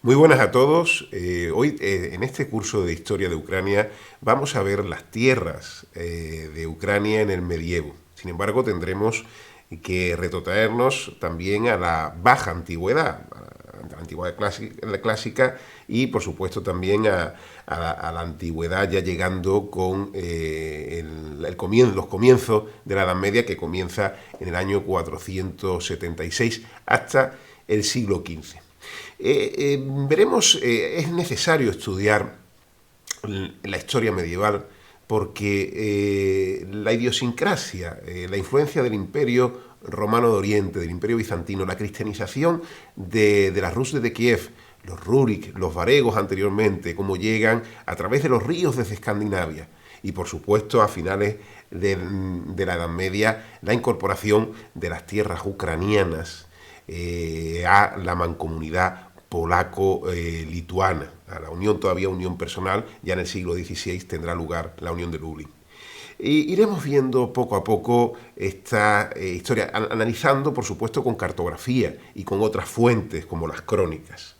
Muy buenas a todos. Hoy en este curso de Historia de Ucrania vamos a ver las tierras de Ucrania en el medievo. Sin embargo, tendremos que retrotraernos también a la baja antigüedad, a la antigüedad clásica y, por supuesto, también a la antigüedad ya llegando con los comienzos de la Edad Media, que comienza en el año 476 hasta el siglo XV. Veremos, es necesario estudiar la historia medieval porque la idiosincrasia, la influencia del Imperio Romano de Oriente, del Imperio Bizantino, la cristianización de las Rus de Kiev, los Rurik, los varegos anteriormente, cómo llegan a través de los ríos desde Escandinavia, y por supuesto a finales de la Edad Media la incorporación de las tierras ucranianas a la mancomunidad polaco-lituana, a la unión, todavía unión personal. Ya en el siglo XVI tendrá lugar la unión de Lublin. Iremos viendo poco a poco esta historia, analizando, por supuesto, con cartografía y con otras fuentes, como las crónicas.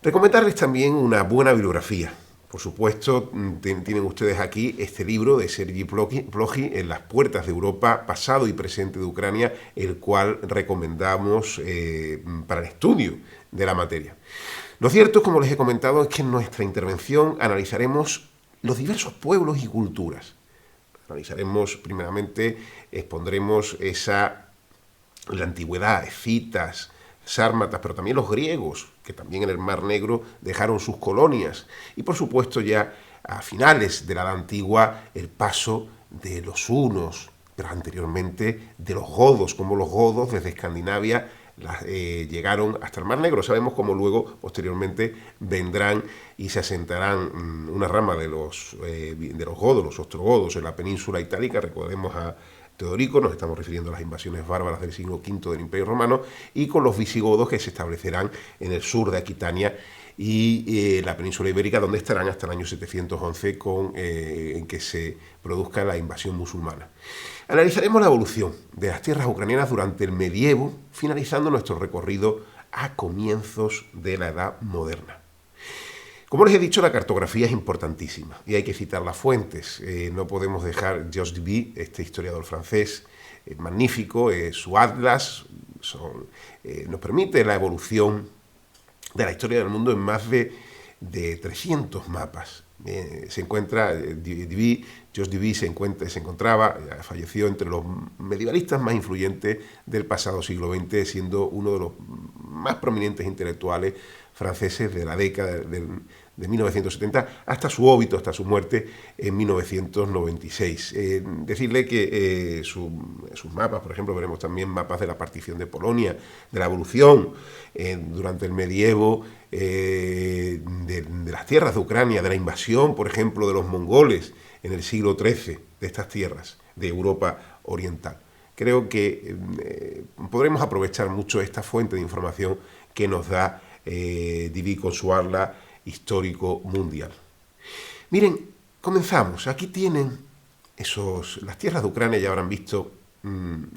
Recomendarles también una buena bibliografía. Por supuesto, tienen ustedes aquí este libro de Sergi Plokhý, En las puertas de Europa, pasado y presente de Ucrania, el cual recomendamos para el estudio de la materia. Lo cierto, como les he comentado, es que en nuestra intervención analizaremos los diversos pueblos y culturas. Analizaremos, primeramente, expondremos la antigüedad, escitas, sármatas, pero también los griegos, que también en el Mar Negro dejaron sus colonias. Y por supuesto ya a finales de la Edad Antigua el paso de los hunos, pero anteriormente de los godos, como los godos desde Escandinavia llegaron hasta el Mar Negro. Sabemos cómo luego, posteriormente, vendrán y se asentarán una rama de los godos, los ostrogodos, en la península itálica. Recordemos a Teodorico, nos estamos refiriendo a las invasiones bárbaras del siglo V del Imperio Romano, y con los visigodos, que se establecerán en el sur de Aquitania y la península ibérica, donde estarán hasta el año 711 en que se produzca la invasión musulmana. Analizaremos la evolución de las tierras ucranianas durante el medievo, finalizando nuestro recorrido a comienzos de la Edad Moderna. Como les he dicho, la cartografía es importantísima y hay que citar las fuentes. No podemos dejar Georges Duby, este historiador francés magnífico, su atlas nos permite la evolución de la historia del mundo en más de 300 mapas. Se encuentra, Georges Duby se encontraba, falleció entre los medievalistas más influyentes del pasado siglo XX, siendo uno de los más prominentes intelectuales franceses de la década de 1970 hasta su óbito, hasta su muerte en 1996. Decirle que sus mapas, por ejemplo, veremos también mapas de la partición de Polonia, de la evolución durante el medievo de las tierras de Ucrania, de la invasión, por ejemplo, de los mongoles en el siglo XIII de estas tierras de Europa Oriental. Creo que podremos aprovechar mucho esta fuente de información que nos da Duby con su atlas histórico mundial. Miren, comenzamos. Aquí tienen las tierras de Ucrania. Ya habrán visto en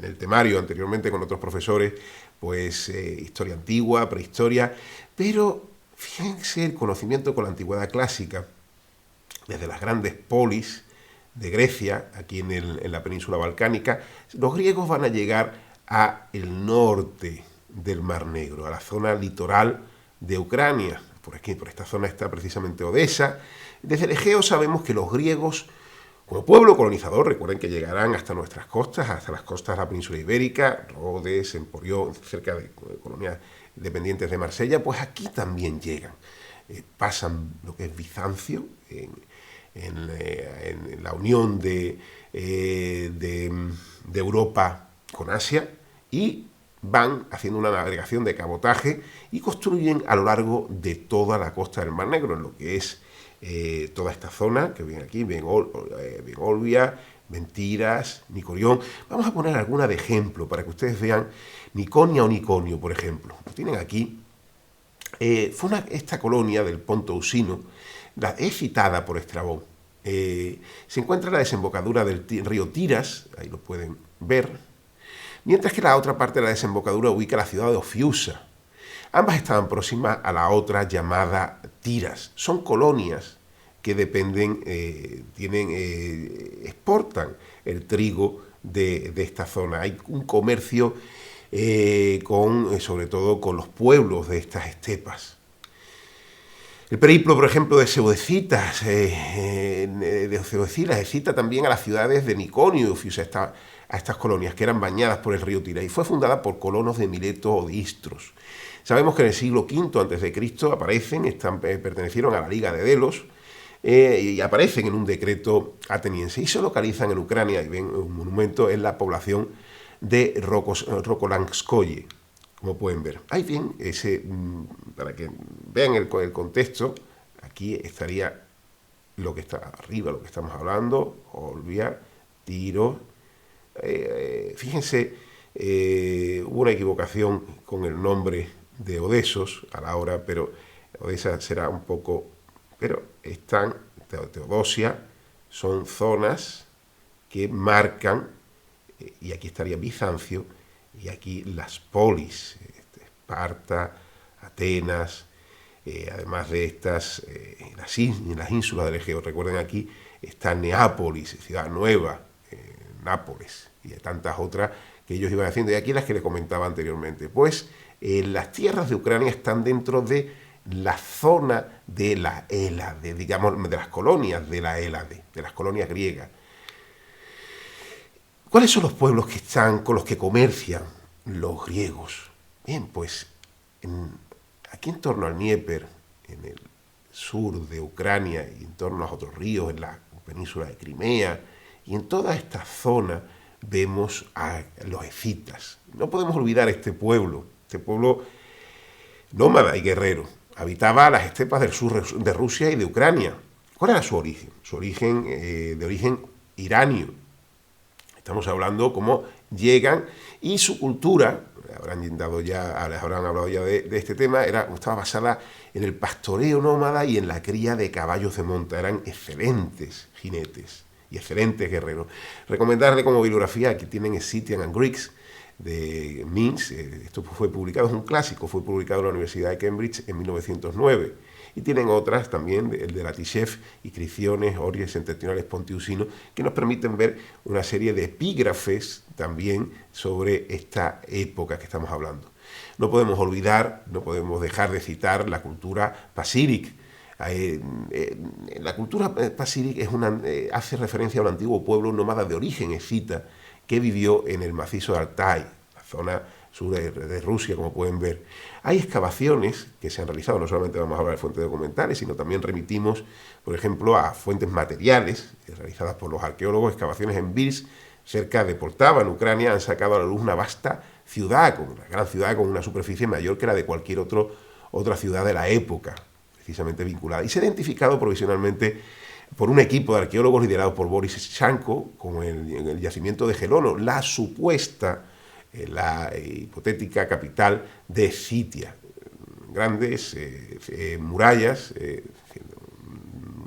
el temario anteriormente con otros profesores, pues historia antigua, prehistoria, pero fíjense el conocimiento con la antigüedad clásica, desde las grandes polis de Grecia, aquí en la península balcánica. Los griegos van a llegar al norte del Mar Negro, a la zona litoral de Ucrania. Por aquí, por esta zona está precisamente Odesa. Desde el Egeo sabemos que los griegos, como pueblo colonizador, recuerden que llegarán hasta nuestras costas, hasta las costas de la península ibérica, Rhodes, Emporión, cerca de colonias dependientes de Marsella, pues aquí también llegan. Pasan lo que es Bizancio, en la unión de Europa con Asia, y van haciendo una navegación de cabotaje y construyen a lo largo de toda la costa del Mar Negro, en lo que es toda esta zona, que ven aquí, ven Olbia, Mentiras, Nicorión. Vamos a poner alguna de ejemplo para que ustedes vean Niconia o Niconio, por ejemplo. Lo tienen aquí. Fue esta colonia del Ponto Usino, es citada por Estrabón. Se encuentra en la desembocadura del río Tiras, ahí lo pueden ver. mientras que la otra parte de la desembocadura ubica la ciudad de Ofiusa. Ambas estaban próximas a la otra llamada Tiras. Son colonias que dependen, exportan el trigo de esta zona. Hay un comercio sobre todo con los pueblos de estas estepas. El periplo, por ejemplo, de Seuecilas cita también a las ciudades de Niconio y Ofiusa, a estas colonias que eran bañadas por el río Tira, y fue fundada por colonos de Mileto o de Istros. Sabemos que en el siglo V a.C. aparecen, pertenecieron a la Liga de Delos, y aparecen en un decreto ateniense y se localizan en Ucrania, y ven un monumento en la población de Rokolanskoye, como pueden ver. Ahí bien, para que vean el contexto, aquí estaría lo que está arriba, lo que estamos hablando, Olbia, Tiro. Fíjense, hubo una equivocación con el nombre de Odesos a la hora, pero Odesa será un poco... Pero están, Teodosia, son zonas que marcan, y aquí estaría Bizancio, y aquí las polis, Esparta, Atenas, además de estas, las ínsulas del Egeo. Recuerden, aquí está Neápolis, Ciudad Nueva, Nápoles, y tantas otras que ellos iban haciendo. Y aquí las que les comentaba anteriormente. Pues las tierras de Ucrania están dentro de la zona de la Hélade, digamos, de las colonias de la Hélade, de las colonias griegas. ¿Cuáles son los pueblos que están con los que comercian los griegos? Bien, pues aquí en torno al Dnieper, en el sur de Ucrania y en torno a otros ríos, en la península de Crimea, y en toda esta zona vemos a los escitas. No podemos olvidar este pueblo nómada y guerrero. Habitaba las estepas del sur de Rusia y de Ucrania. ¿Cuál era su origen? Su origen, de origen iranio. Estamos hablando cómo llegan, y su cultura, les habrán hablado ya de este tema, estaba basada en el pastoreo nómada y en la cría de caballos de monta. Eran excelentes jinetes y excelentes guerreros. Recomendarle como bibliografía, aquí tienen Scythian and Greeks, de Mintz. Esto fue publicado, es un clásico, fue publicado en la Universidad de Cambridge en 1909. Y tienen otras también, el de Latishev, Inscripciones, Ories Septentrionales Pontiusinos, que nos permiten ver una serie de epígrafes también sobre esta época que estamos hablando. No podemos olvidar, no podemos dejar de citar la cultura pasíric. La cultura pasíric hace referencia a un antiguo pueblo nómada de origen escita que vivió en el macizo de Altai, la zona sur de Rusia, como pueden ver. Hay excavaciones que se han realizado, no solamente vamos a hablar de fuentes documentales, sino también remitimos, por ejemplo, a fuentes materiales realizadas por los arqueólogos. Excavaciones en Birs, cerca de Poltava, en Ucrania, han sacado a la luz una vasta ciudad, una gran ciudad con una superficie mayor que la de cualquier otra ciudad de la época, precisamente vinculada. Y se ha identificado provisionalmente por un equipo de arqueólogos liderado por Boris Shanko, como en el yacimiento de Gelono, la supuesta, la hipotética capital de Escitia. Grandes murallas,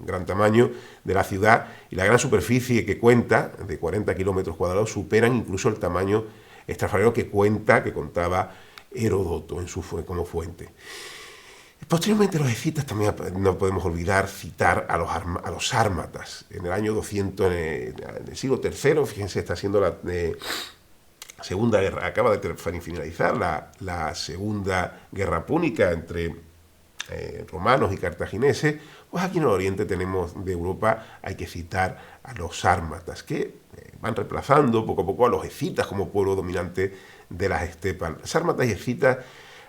gran tamaño de la ciudad, y la gran superficie que cuenta, de 40 kilómetros cuadrados, superan incluso el tamaño estrafalario que contaba Heródoto como fuente. Posteriormente, los escitas también no podemos olvidar citar a los sármatas. En el año 200, en el siglo III, fíjense, está siendo la Segunda Guerra, acaba de finalizar la Segunda Guerra Púnica entre romanos y cartagineses. Pues aquí en el oriente tenemos de Europa, hay que citar a los sármatas, que van reemplazando poco a poco a los escitas como pueblo dominante de las estepas. Sármatas y escitas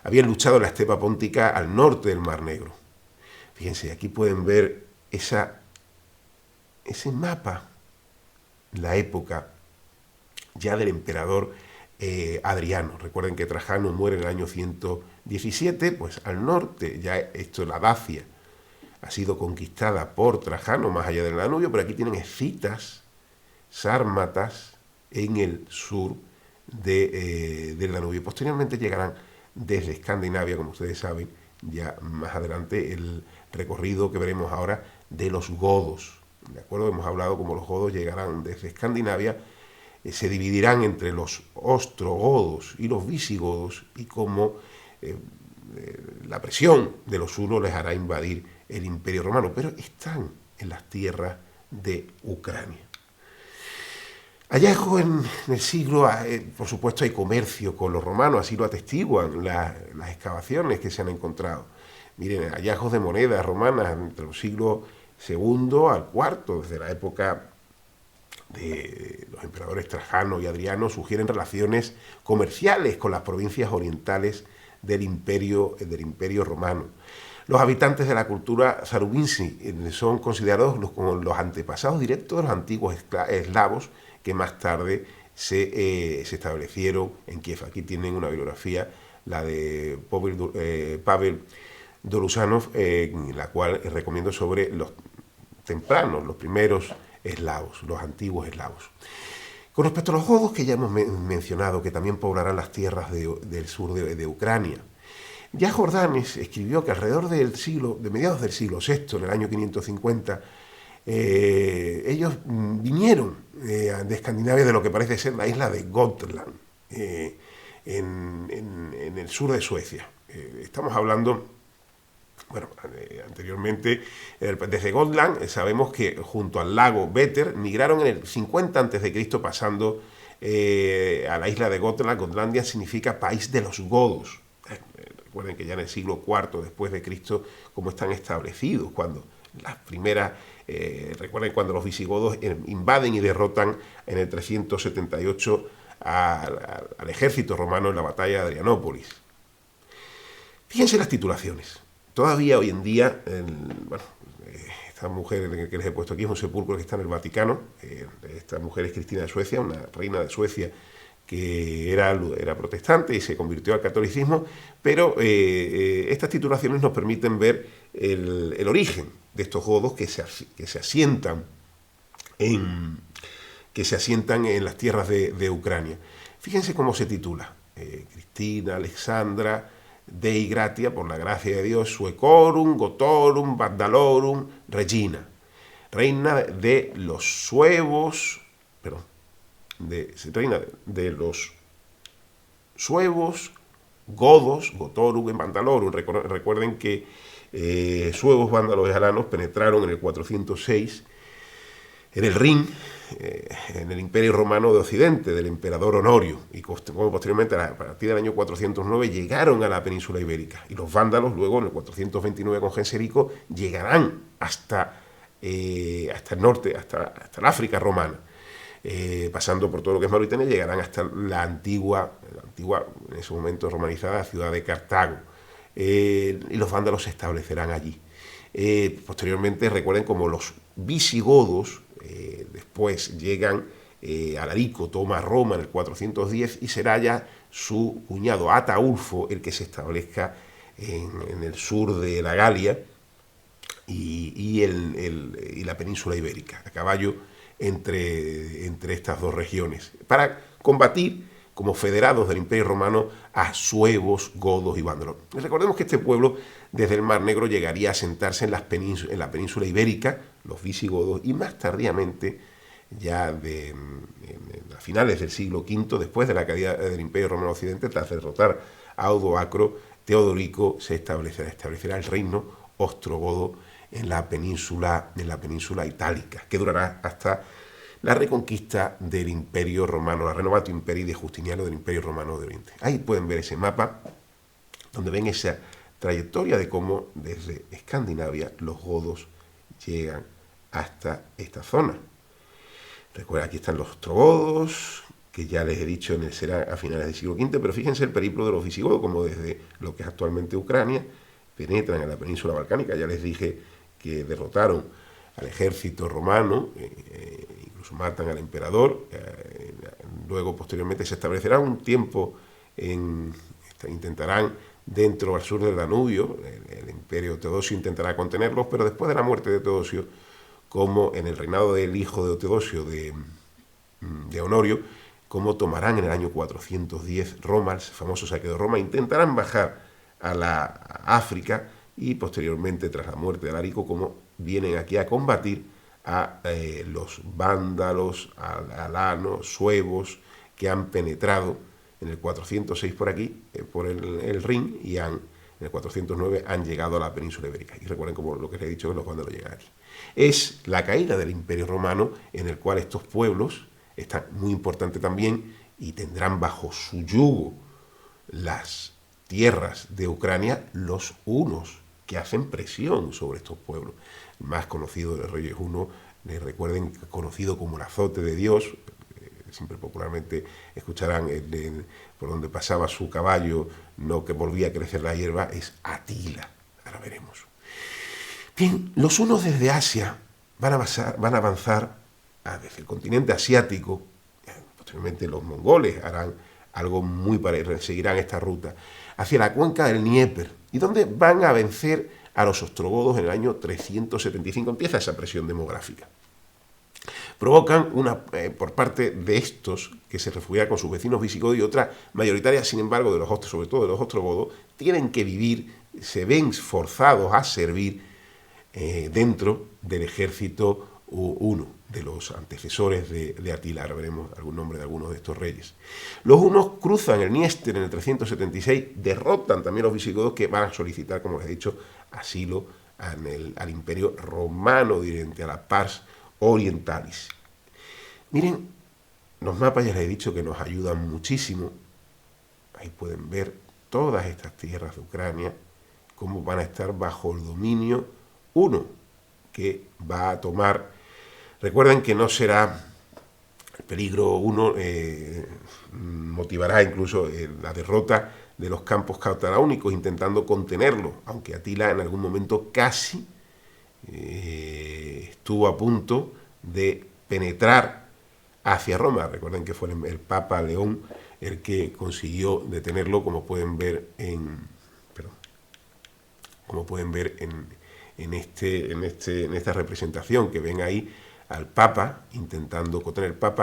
habían luchado en la estepa póntica al norte del Mar Negro. Fíjense, aquí pueden ver ese mapa, la época ya del emperador Adriano. Recuerden que Trajano muere en el año 117, pues al norte, ya la Dacia ha sido conquistada por Trajano más allá del Danubio, pero aquí tienen escitas, sármatas en el sur del Danubio. Posteriormente llegarán desde Escandinavia, como ustedes saben, ya más adelante, el recorrido que veremos ahora de los godos. ¿De acuerdo? Hemos hablado como los godos llegarán desde Escandinavia se dividirán entre los ostrogodos y los visigodos, y cómo la presión de los unos les hará invadir el Imperio Romano, pero están en las tierras de Ucrania. Hallazgos en el siglo, por supuesto hay comercio con los romanos, así lo atestiguan las excavaciones que se han encontrado. Miren, hallazgos de monedas romanas entre los siglos II al IV, desde la época de los emperadores Trajano y Adriano, sugieren relaciones comerciales con las provincias orientales del Imperio Romano. Los habitantes de la cultura zarubinsi son considerados como los antepasados directos de los antiguos eslavos que más tarde se establecieron en Kiev. Aquí tienen una bibliografía, la de Pavel Dolusanov, la cual recomiendo, sobre los tempranos, los primeros eslavos, los antiguos eslavos. Con respecto a los godos, que ya hemos mencionado, que también poblarán las tierras del sur de Ucrania, ya Jordanes escribió que alrededor de mediados del siglo VI, en el año 550, ellos vinieron de Escandinavia, de lo que parece ser la isla de Gotland, en el sur de Suecia. Estamos hablando, bueno, anteriormente, desde Gotland, sabemos que junto al lago Vättern migraron en el 50 a.C., pasando a la isla de Gotland. Gotlandia significa país de los godos. Recuerden que ya en el siglo IV después de Cristo, como están establecidos, cuando las primeras, recuerden cuando los visigodos invaden y derrotan en el 378 al ejército romano en la batalla de Adrianópolis. Fíjense las titulaciones. Todavía hoy en día, esta mujer que les he puesto aquí es un sepulcro que está en el Vaticano. Esta mujer es Cristina de Suecia, una reina de Suecia que era protestante y se convirtió al catolicismo, pero estas titulaciones nos permiten ver el origen de estos godos que se asientan en las tierras de Ucrania. Fíjense cómo se titula: Cristina, Alexandra, Dei Gratia, por la gracia de Dios, Suecorum, Gotorum, Vandalorum, Regina, reina de los suevos, reina de los suevos, godos, Gotorum y Vandalorum. Recuerden que suevos, vándalos y alanos penetraron en el 406 en el Rin, en el Imperio Romano de Occidente, del emperador Honorio, y como posteriormente, a partir del año 409, llegaron a la península ibérica. Y los vándalos, luego, en el 429 con Genserico, llegarán hasta el norte, hasta el África romana. Pasando por todo lo que es Mauritania, llegarán hasta la antigua, en ese momento romanizada, ciudad de Cartago. Y los vándalos se establecerán allí. Posteriormente, recuerden como los visigodos después llegan a Alarico, toma Roma en el 410, y será ya su cuñado Ataulfo el que se establezca en el sur de la Galia y la península ibérica, a caballo entre estas dos regiones, para combatir como federados del Imperio Romano a suevos, godos y vándalos. Recordemos que este pueblo desde el Mar Negro llegaría a asentarse en la península ibérica, los visigodos, y más tardíamente, ya a finales del siglo V, después de la caída del Imperio Romano Occidente, tras derrotar a Odoacro, Teodorico se establecerá el reino ostrogodo en la península itálica, que durará hasta la reconquista del Imperio Romano, la Renovatio Imperii de Justiniano, del Imperio Romano de Oriente. Ahí pueden ver ese mapa, donde ven esa trayectoria de cómo desde Escandinavia los godos llegan hasta esta zona. Recuerden, aquí están los ostrogodos, que ya les he dicho será a finales del siglo V, pero fíjense el periplo de los visigodos, como desde lo que es actualmente Ucrania, penetran en la península balcánica. Ya les dije que derrotaron al ejército romano, incluso matan al emperador. Luego, posteriormente, se establecerá un tiempo, intentarán dentro al sur del Danubio, el imperio Teodosio intentará contenerlos, pero después de la muerte de Teodosio, como en el reinado del hijo de Teodosio, de Honorio, como tomarán en el año 410 Roma, el famoso saqueo de Roma, intentarán bajar a la África, y posteriormente, tras la muerte de Alarico, como vienen aquí a combatir a los vándalos, alanos, suevos, que han penetrado en el 406 por aquí, por el Rin, y en el 409 han llegado a la península ibérica. Y recuerden, como lo que les he dicho, que los vándalos llegan aquí. Es la caída del Imperio Romano, en el cual estos pueblos están muy importantes también y tendrán bajo su yugo las tierras de Ucrania, los hunos, que hacen presión sobre estos pueblos. El más conocido de Reyes hunos, recuerden, conocido como el azote de Dios, siempre popularmente escucharán por donde pasaba su caballo, no que volvía a crecer la hierba, es Atila. Ahora veremos. Bien, los hunos desde Asia van a avanzar desde el continente asiático. Posteriormente los mongoles harán algo muy parecido, seguirán esta ruta, hacia la cuenca del Dnieper, y donde van a vencer a los ostrogodos en el año 375. Empieza esa presión demográfica. Provocan por parte de estos, que se refugian con sus vecinos visigodos, y otra mayoritaria, sin embargo, sobre todo de los ostrogodos, tienen que vivir, se ven forzados a servir dentro del ejército huno, de los antecesores de Atila. Ahora veremos algún nombre de algunos de estos reyes. Los hunos cruzan el Dniester en el 376, derrotan también a los visigodos, que van a solicitar, como les he dicho, asilo al Imperio Romano, a la Pars Orientalis. Miren, los mapas ya les he dicho que nos ayudan muchísimo. Ahí pueden ver todas estas tierras de Ucrania, cómo van a estar bajo el dominio huno, que va a tomar. Recuerden que no será el peligro huno, motivará incluso la derrota de los campos catalaúnicos, intentando contenerlo, aunque Atila en algún momento casi estuvo a punto de penetrar hacia Roma. Recuerden que fue el Papa León el que consiguió detenerlo, como pueden ver en esta representación, que ven ahí al Papa intentando contener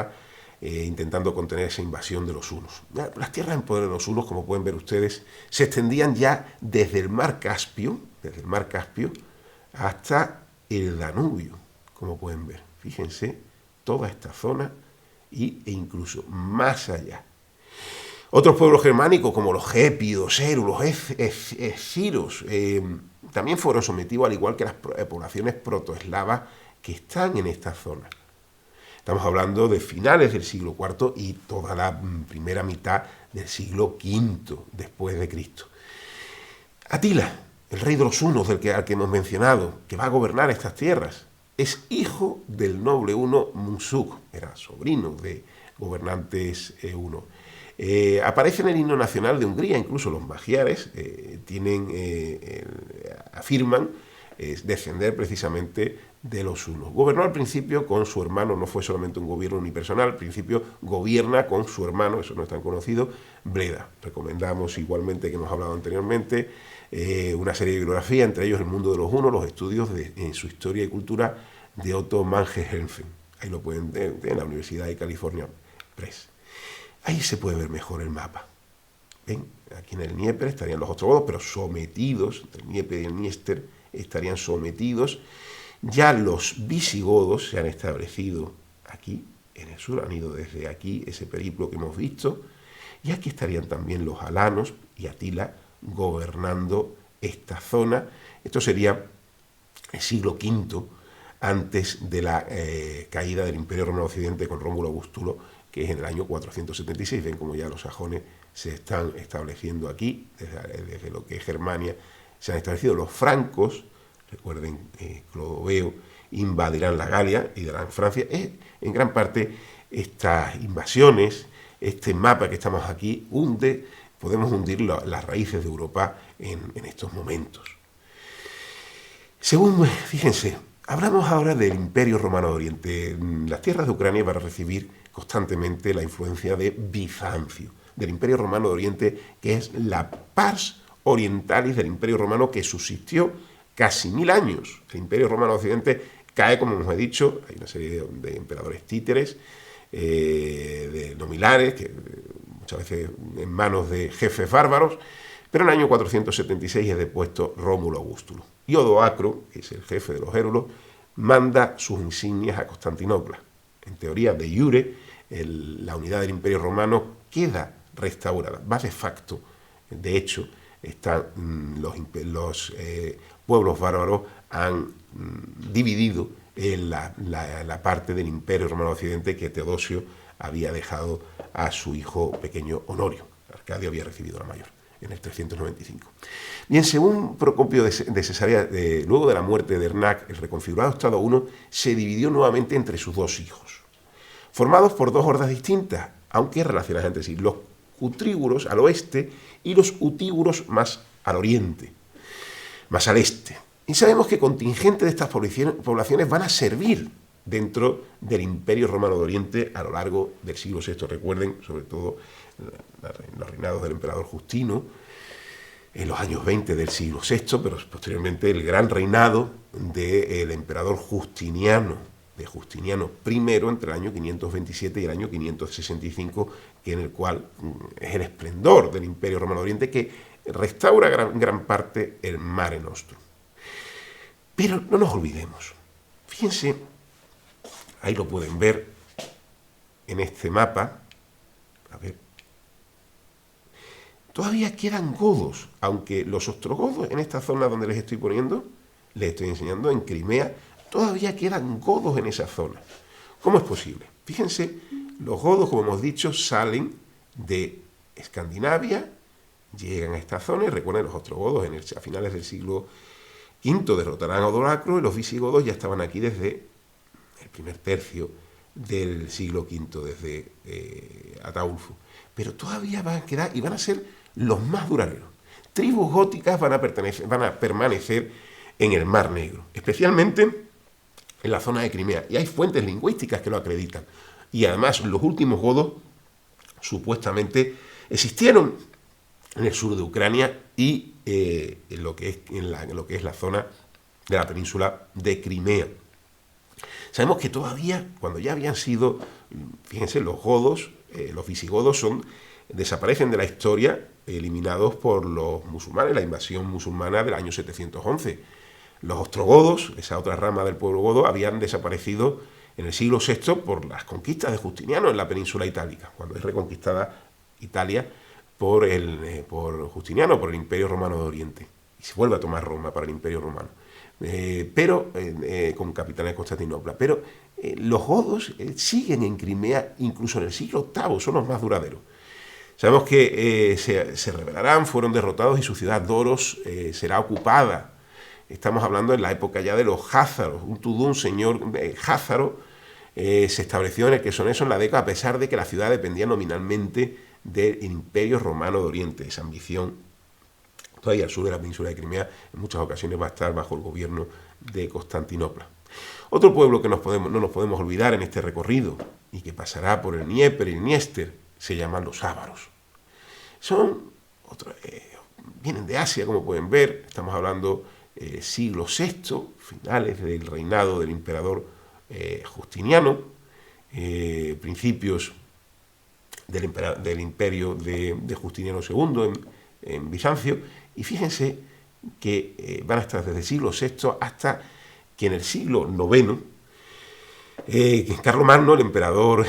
esa invasión de los hunos. Las tierras en poder de los hunos, como pueden ver ustedes, se extendían ya desde el mar Caspio hasta el Danubio, como pueden ver. Fíjense, toda esta zona e incluso más allá. Otros pueblos germánicos, como los gépidos, érulos, esciros, también fueron sometidos, al igual que las poblaciones protoeslavas que están en esta zona. Estamos hablando de finales del siglo IV y toda la primera mitad del siglo V después de Cristo. Atila, el rey de los hunos, al que hemos mencionado, que va a gobernar estas tierras, es hijo del noble huno Munsuk, era sobrino de gobernantes hunos. Aparece en el himno nacional de Hungría, incluso los magiares afirman descender precisamente de los hunos. Gobernó al principio con su hermano, no fue solamente un gobierno unipersonal, al principio gobierna con su hermano, eso no es tan conocido, Bleda. Recomendamos igualmente, que hemos hablado anteriormente, una serie de bibliografías, entre ellos El mundo de los hunos, los estudios en su historia y cultura de Otto Mange-Helfen. Ahí lo pueden ver en la Universidad de California Press. Ahí se puede ver mejor el mapa. ¿Ven? Aquí en el Dnieper estarían los ostrogodos, pero sometidos, entre el Dnieper y el Dniester estarían sometidos. Ya los visigodos se han establecido aquí, en el sur, han ido desde aquí, ese periplo que hemos visto, y aquí estarían también los alanos y Atila gobernando esta zona. Esto sería el siglo V, antes de la caída del Imperio Romano Occidente con Rómulo Augustulo, que es en el año 476. Ven como ya los sajones se están estableciendo aquí, desde lo que es Germania, se han establecido los francos. Recuerden, Clodoveo, invadirán la Galia y darán Francia. En gran parte, estas invasiones, este mapa que estamos aquí, podemos hundir las raíces de Europa en estos momentos. Fíjense, hablamos ahora del Imperio Romano de Oriente. Las tierras de Ucrania van a recibir constantemente la influencia de Bizancio, del Imperio Romano de Oriente, que es la Pars Orientalis del Imperio Romano, que subsistió casi 1000 años. El Imperio Romano Occidente cae, como os he dicho, hay una serie de emperadores títeres, de nominares, que muchas veces en manos de jefes bárbaros, pero en el año 476 es depuesto Rómulo Augustulo. Y Odoacro, que es el jefe de los érulos, manda sus insignias a Constantinopla. En teoría, de iure, la unidad del Imperio Romano queda restaurada, va de facto. De hecho, los pueblos bárbaros han dividido la parte del Imperio Romano Occidente que Teodosio había dejado a su hijo pequeño Honorio. Arcadio había recibido la mayor en el 395. Bien, según Procopio de Cesarea, luego de la muerte de Ernac, el reconfigurado Estado I se dividió nuevamente entre sus dos hijos, formados por dos hordas distintas, aunque relacionadas entre sí, los cutríguros al oeste y los utíguros más al oriente, más al este. Y sabemos que contingentes de estas poblaciones van a servir dentro del Imperio Romano de Oriente a lo largo del siglo VI. Recuerden, sobre todo, los reinados del emperador Justino, en los años 20 del siglo VI, pero posteriormente el gran reinado del emperador Justiniano, de Justiniano I, entre el año 527 y el año 565, que en el cual es el esplendor del Imperio Romano de Oriente, que restaura gran parte el Mare Nostrum. Pero no nos olvidemos, fíjense, ahí lo pueden ver en este mapa, a ver, todavía quedan godos, aunque los ostrogodos en esta zona donde les estoy poniendo, les estoy enseñando en Crimea, todavía quedan godos en esa zona. ¿Cómo es posible? Fíjense, los godos, como hemos dicho, salen de Escandinavia, llegan a esta zona, y recuerden, los ostrogodos a finales del siglo V derrotarán a Odoracro, y los visigodos ya estaban aquí desde el primer tercio del siglo V, desde Ataulfo. Pero todavía van a quedar y van a ser los más duraderos. Tribus góticas van a permanecer en el Mar Negro, especialmente en la zona de Crimea. Y hay fuentes lingüísticas que lo acreditan. Y además los últimos godos supuestamente existieron en el sur de Ucrania y en lo que es la zona de la península de Crimea. Sabemos que todavía, cuando ya habían sido, fíjense, los godos, los visigodos desaparecen de la historia, eliminados por los musulmanes, la invasión musulmana del año 711. Los ostrogodos, esa otra rama del pueblo godo, habían desaparecido en el siglo VI por las conquistas de Justiniano en la península itálica, cuando es reconquistada Italia por Justiniano, por el Imperio Romano de Oriente. Y se vuelve a tomar Roma para el Imperio Romano, con capital en Constantinopla. Pero los godos siguen en Crimea incluso en el siglo VIII, son los más duraderos. Sabemos que se rebelarán, fueron derrotados y su ciudad Doros será ocupada. Estamos hablando en la época ya de los házaros. Un Tudún, señor házaro, se estableció en el Quesoneso en la década, a pesar de que la ciudad dependía nominalmente del Imperio Romano de Oriente. Esa ambición, todavía al sur de la península de Crimea, en muchas ocasiones va a estar bajo el gobierno de Constantinopla. Otro pueblo que no nos podemos olvidar en este recorrido, y que pasará por el Dnieper y el Dniester, se llaman los ávaros. Vienen de Asia, como pueden ver. Estamos hablando siglo VI, finales del reinado del emperador Justiniano, principios del imperio de Justiniano II en Bizancio, y fíjense que van a estar desde el siglo VI hasta que en el siglo IX Carlomagno, el emperador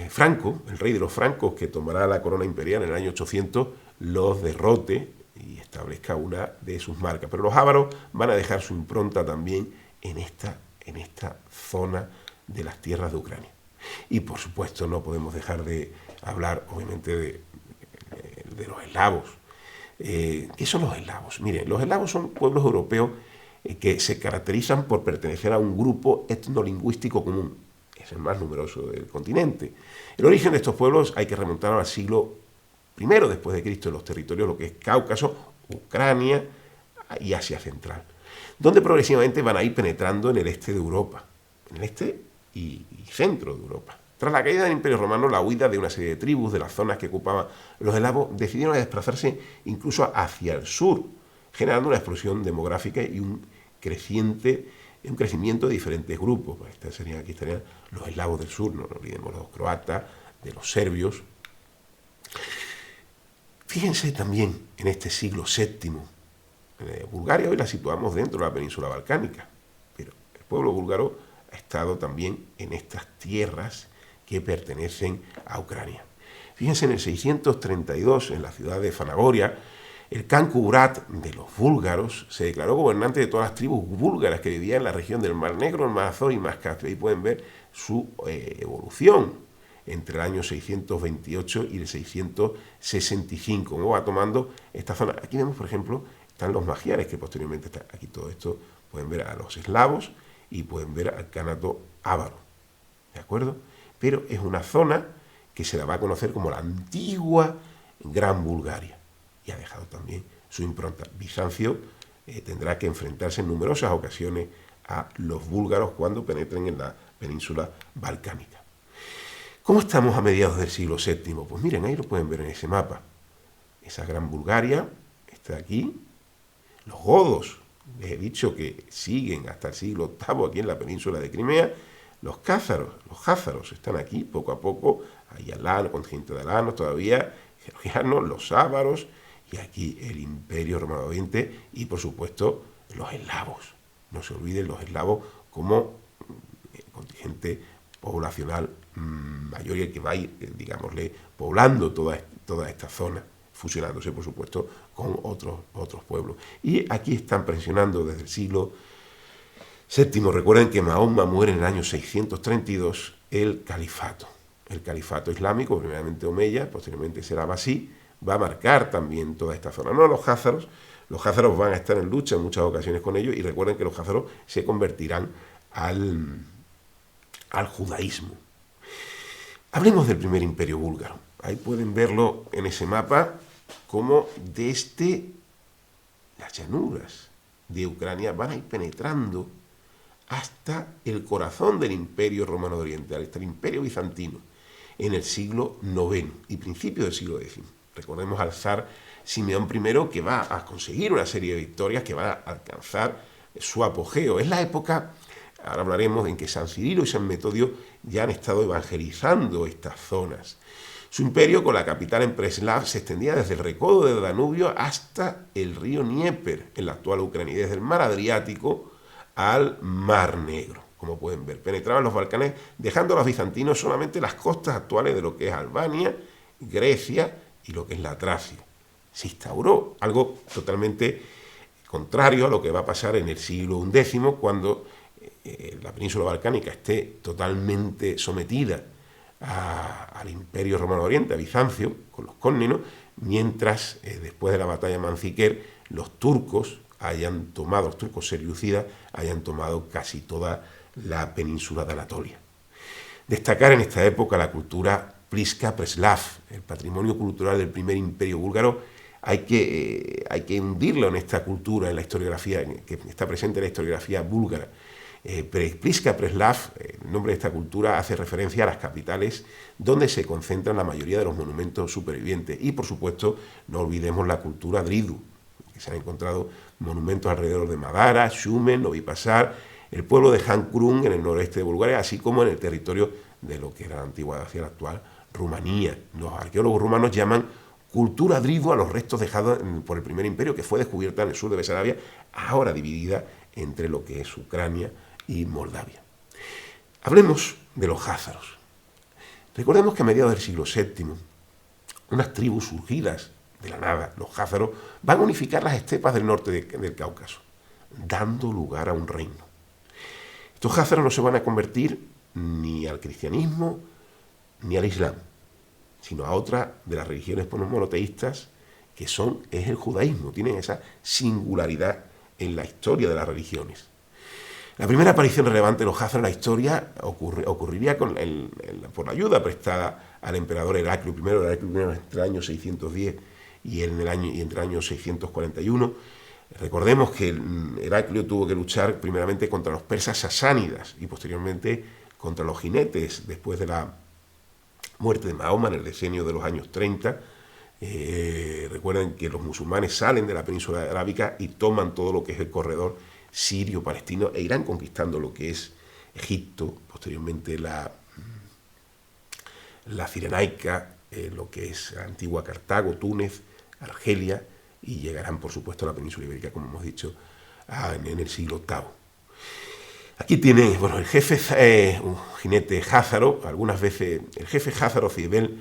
franco, el rey de los francos, que tomará la corona imperial en el año 800, los derrote y establezca una de sus marcas. Pero los ávaros van a dejar su impronta también en esta zona de las tierras de Ucrania. Y por supuesto no podemos dejar de hablar, obviamente, de los eslavos. ¿Qué son los eslavos? Miren, los eslavos son pueblos europeos que se caracterizan por pertenecer a un grupo etnolingüístico común. Es el más numeroso del continente. El origen de estos pueblos hay que remontar al siglo I después de Cristo, en los territorios, lo que es Cáucaso, Ucrania y Asia Central, donde progresivamente van a ir penetrando en el este de Europa, en el este y centro de Europa. Tras la caída del Imperio Romano, la huida de una serie de tribus de las zonas que ocupaban los eslavos decidieron desplazarse incluso hacia el sur, generando una explosión demográfica y un crecimiento de diferentes grupos. Aquí estarían los eslavos del sur, no nos olvidemos de los croatas, de los serbios. Fíjense también en este siglo VII, Bulgaria hoy la situamos dentro de la península balcánica, pero El pueblo búlgaro ha estado también en estas tierras que pertenecen a Ucrania. Fíjense, en el 632, en la ciudad de Fanagoria, el Khan Kubrat de los búlgaros se declaró gobernante de todas las tribus búlgaras que vivían en la región del Mar Negro, el Mar Azov y Mar Caspio. Ahí pueden ver su evolución entre el año 628 y el 665. Luego va tomando esta zona. Aquí vemos, por ejemplo, están los magiares, que posteriormente están aquí. Todo esto pueden ver a los eslavos y pueden ver al Kanato ávaro. ¿De acuerdo? Pero es una zona que se la va a conocer como la antigua Gran Bulgaria. Y ha dejado también su impronta. Bizancio tendrá que enfrentarse en numerosas ocasiones a los búlgaros cuando penetren en la península balcánica. ¿Cómo estamos a mediados del siglo VII? Pues miren, ahí lo pueden ver en ese mapa. Esa Gran Bulgaria está aquí. Los godos, les he dicho que siguen hasta el siglo VIII aquí en la península de Crimea. Los házaros están aquí poco a poco. Hay alanos, contingente de alanos todavía, georgianos, los ávaros, y aquí el Imperio Romano de Oriente y, por supuesto, los eslavos. No se olviden los eslavos como contingente poblacional mayor y el que va a ir, digámosle, poblando toda esta zona, fusionándose, por supuesto, con otros pueblos. Y aquí están presionando desde el siglo VII. Recuerden que Mahoma muere en el año 632 el califato islámico, primeramente Omeya, posteriormente será Abasí, va a marcar también toda esta zona. No los házaros van a estar en lucha en muchas ocasiones con ellos, y recuerden que los házaros se convertirán al judaísmo. Hablemos del primer imperio búlgaro. Ahí pueden verlo en ese mapa, como desde las llanuras de Ucrania van a ir penetrando hasta el corazón del Imperio Romano de Oriente, hasta el Imperio Bizantino, en el siglo IX y principios del siglo X. Recordemos al zar Simeón I, que va a conseguir una serie de victorias que van a alcanzar su apogeo. Es la época, ahora hablaremos, en que San Cirilo y San Metodio ya han estado evangelizando estas zonas. Su imperio, con la capital en Preslav, se extendía desde el recodo del Danubio hasta el río Dnieper, en la actual Ucrania, y desde el mar Adriático al Mar Negro. Como pueden ver, penetraban los Balcanes, dejando a los bizantinos solamente las costas actuales de lo que es Albania, Grecia y lo que es la Tracia. Se instauró algo totalmente contrario a lo que va a pasar en el siglo XI, cuando la península balcánica esté totalmente sometida al Imperio Romano de Oriente, a Bizancio, con los cónninos, mientras después de la batalla de Manzikert, los turcos selyúcidas hayan tomado casi toda la península de Anatolia. Destacar en esta época la cultura Pliska-Preslav, el patrimonio cultural del primer imperio búlgaro. Hay que hundirlo en esta cultura, en la historiografía, que está presente en la historiografía búlgara. Pliska-Preslav, el nombre de esta cultura, hace referencia a las capitales donde se concentran la mayoría de los monumentos supervivientes. Y, por supuesto, no olvidemos la cultura dridu, que se han encontrado monumentos alrededor de Madara, Shumen, Novi Pazar, el pueblo de Han Krun en el noreste de Bulgaria, así como en el territorio de lo que era la antigua hacia la actual Rumanía. Los arqueólogos rumanos llaman cultura dridu a los restos dejados por el primer imperio, que fue descubierta en el sur de Besarabia, ahora dividida entre lo que es Ucrania y Moldavia. Hablemos de los házaros. Recordemos que a mediados del siglo VII, unas tribus surgidas de la nada, los házaros, van a unificar las estepas del norte del Cáucaso, dando lugar a un reino. Estos házaros no se van a convertir ni al cristianismo ni al islam, sino a otra de las religiones monoteístas que es el judaísmo. Tienen esa singularidad en la historia de las religiones. La primera aparición relevante de los házaros en la historia ocurriría por la ayuda prestada al emperador Heraclio I entre el año 610 y entre el año 641. Recordemos que Heraclio tuvo que luchar primeramente contra los persas sasánidas y posteriormente contra los jinetes después de la muerte de Mahoma en el decenio de los años 30. Recuerden que los musulmanes salen de la península arábica y toman todo lo que es el corredor sirio-palestino e irán conquistando lo que es Egipto, posteriormente la Cirenaica, lo que es antigua Cartago, Túnez, Argelia, y llegarán, por supuesto, a la península ibérica, como hemos dicho, en el siglo VIII. Aquí tienen, bueno, el jefe, un jinete házaro, algunas veces, el jefe házaro Cibel,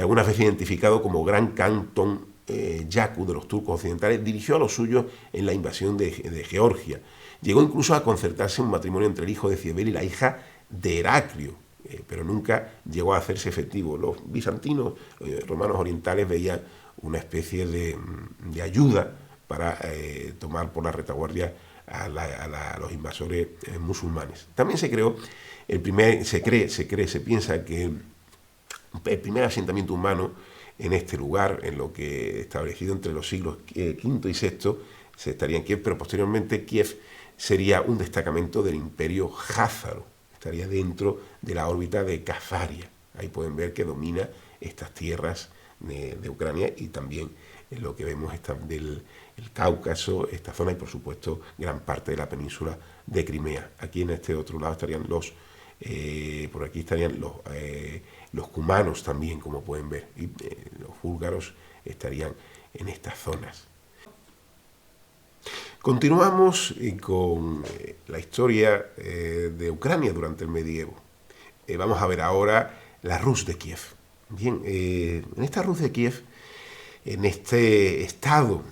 algunas veces identificado como Gran Cantón Yaku de los turcos occidentales, dirigió a los suyos en la invasión de Georgia. Llegó incluso a concertarse un matrimonio entre el hijo de Cibel y la hija de Heraclio, pero nunca llegó a hacerse efectivo. Los bizantinos, romanos orientales, veían una especie de ayuda para tomar por la retaguardia a los invasores musulmanes. También se creó se piensa que el primer asentamiento humano en este lugar, en lo que establecido entre los siglos V y VI, se estaría en Kiev, pero posteriormente Kiev sería un destacamento del imperio házaro, estaría dentro de la órbita de Khazaria. Ahí pueden ver que domina estas tierras de Ucrania y también lo que vemos del el Cáucaso, esta zona y por supuesto gran parte de la península de Crimea. Aquí en este otro lado estarían por aquí estarían los cumanos también, como pueden ver, y los búlgaros estarían en estas zonas. Continuamos con la historia de Ucrania durante el medievo. Vamos a ver ahora la Rus de Kiev. Bien, en esta Rus de Kiev, en este estado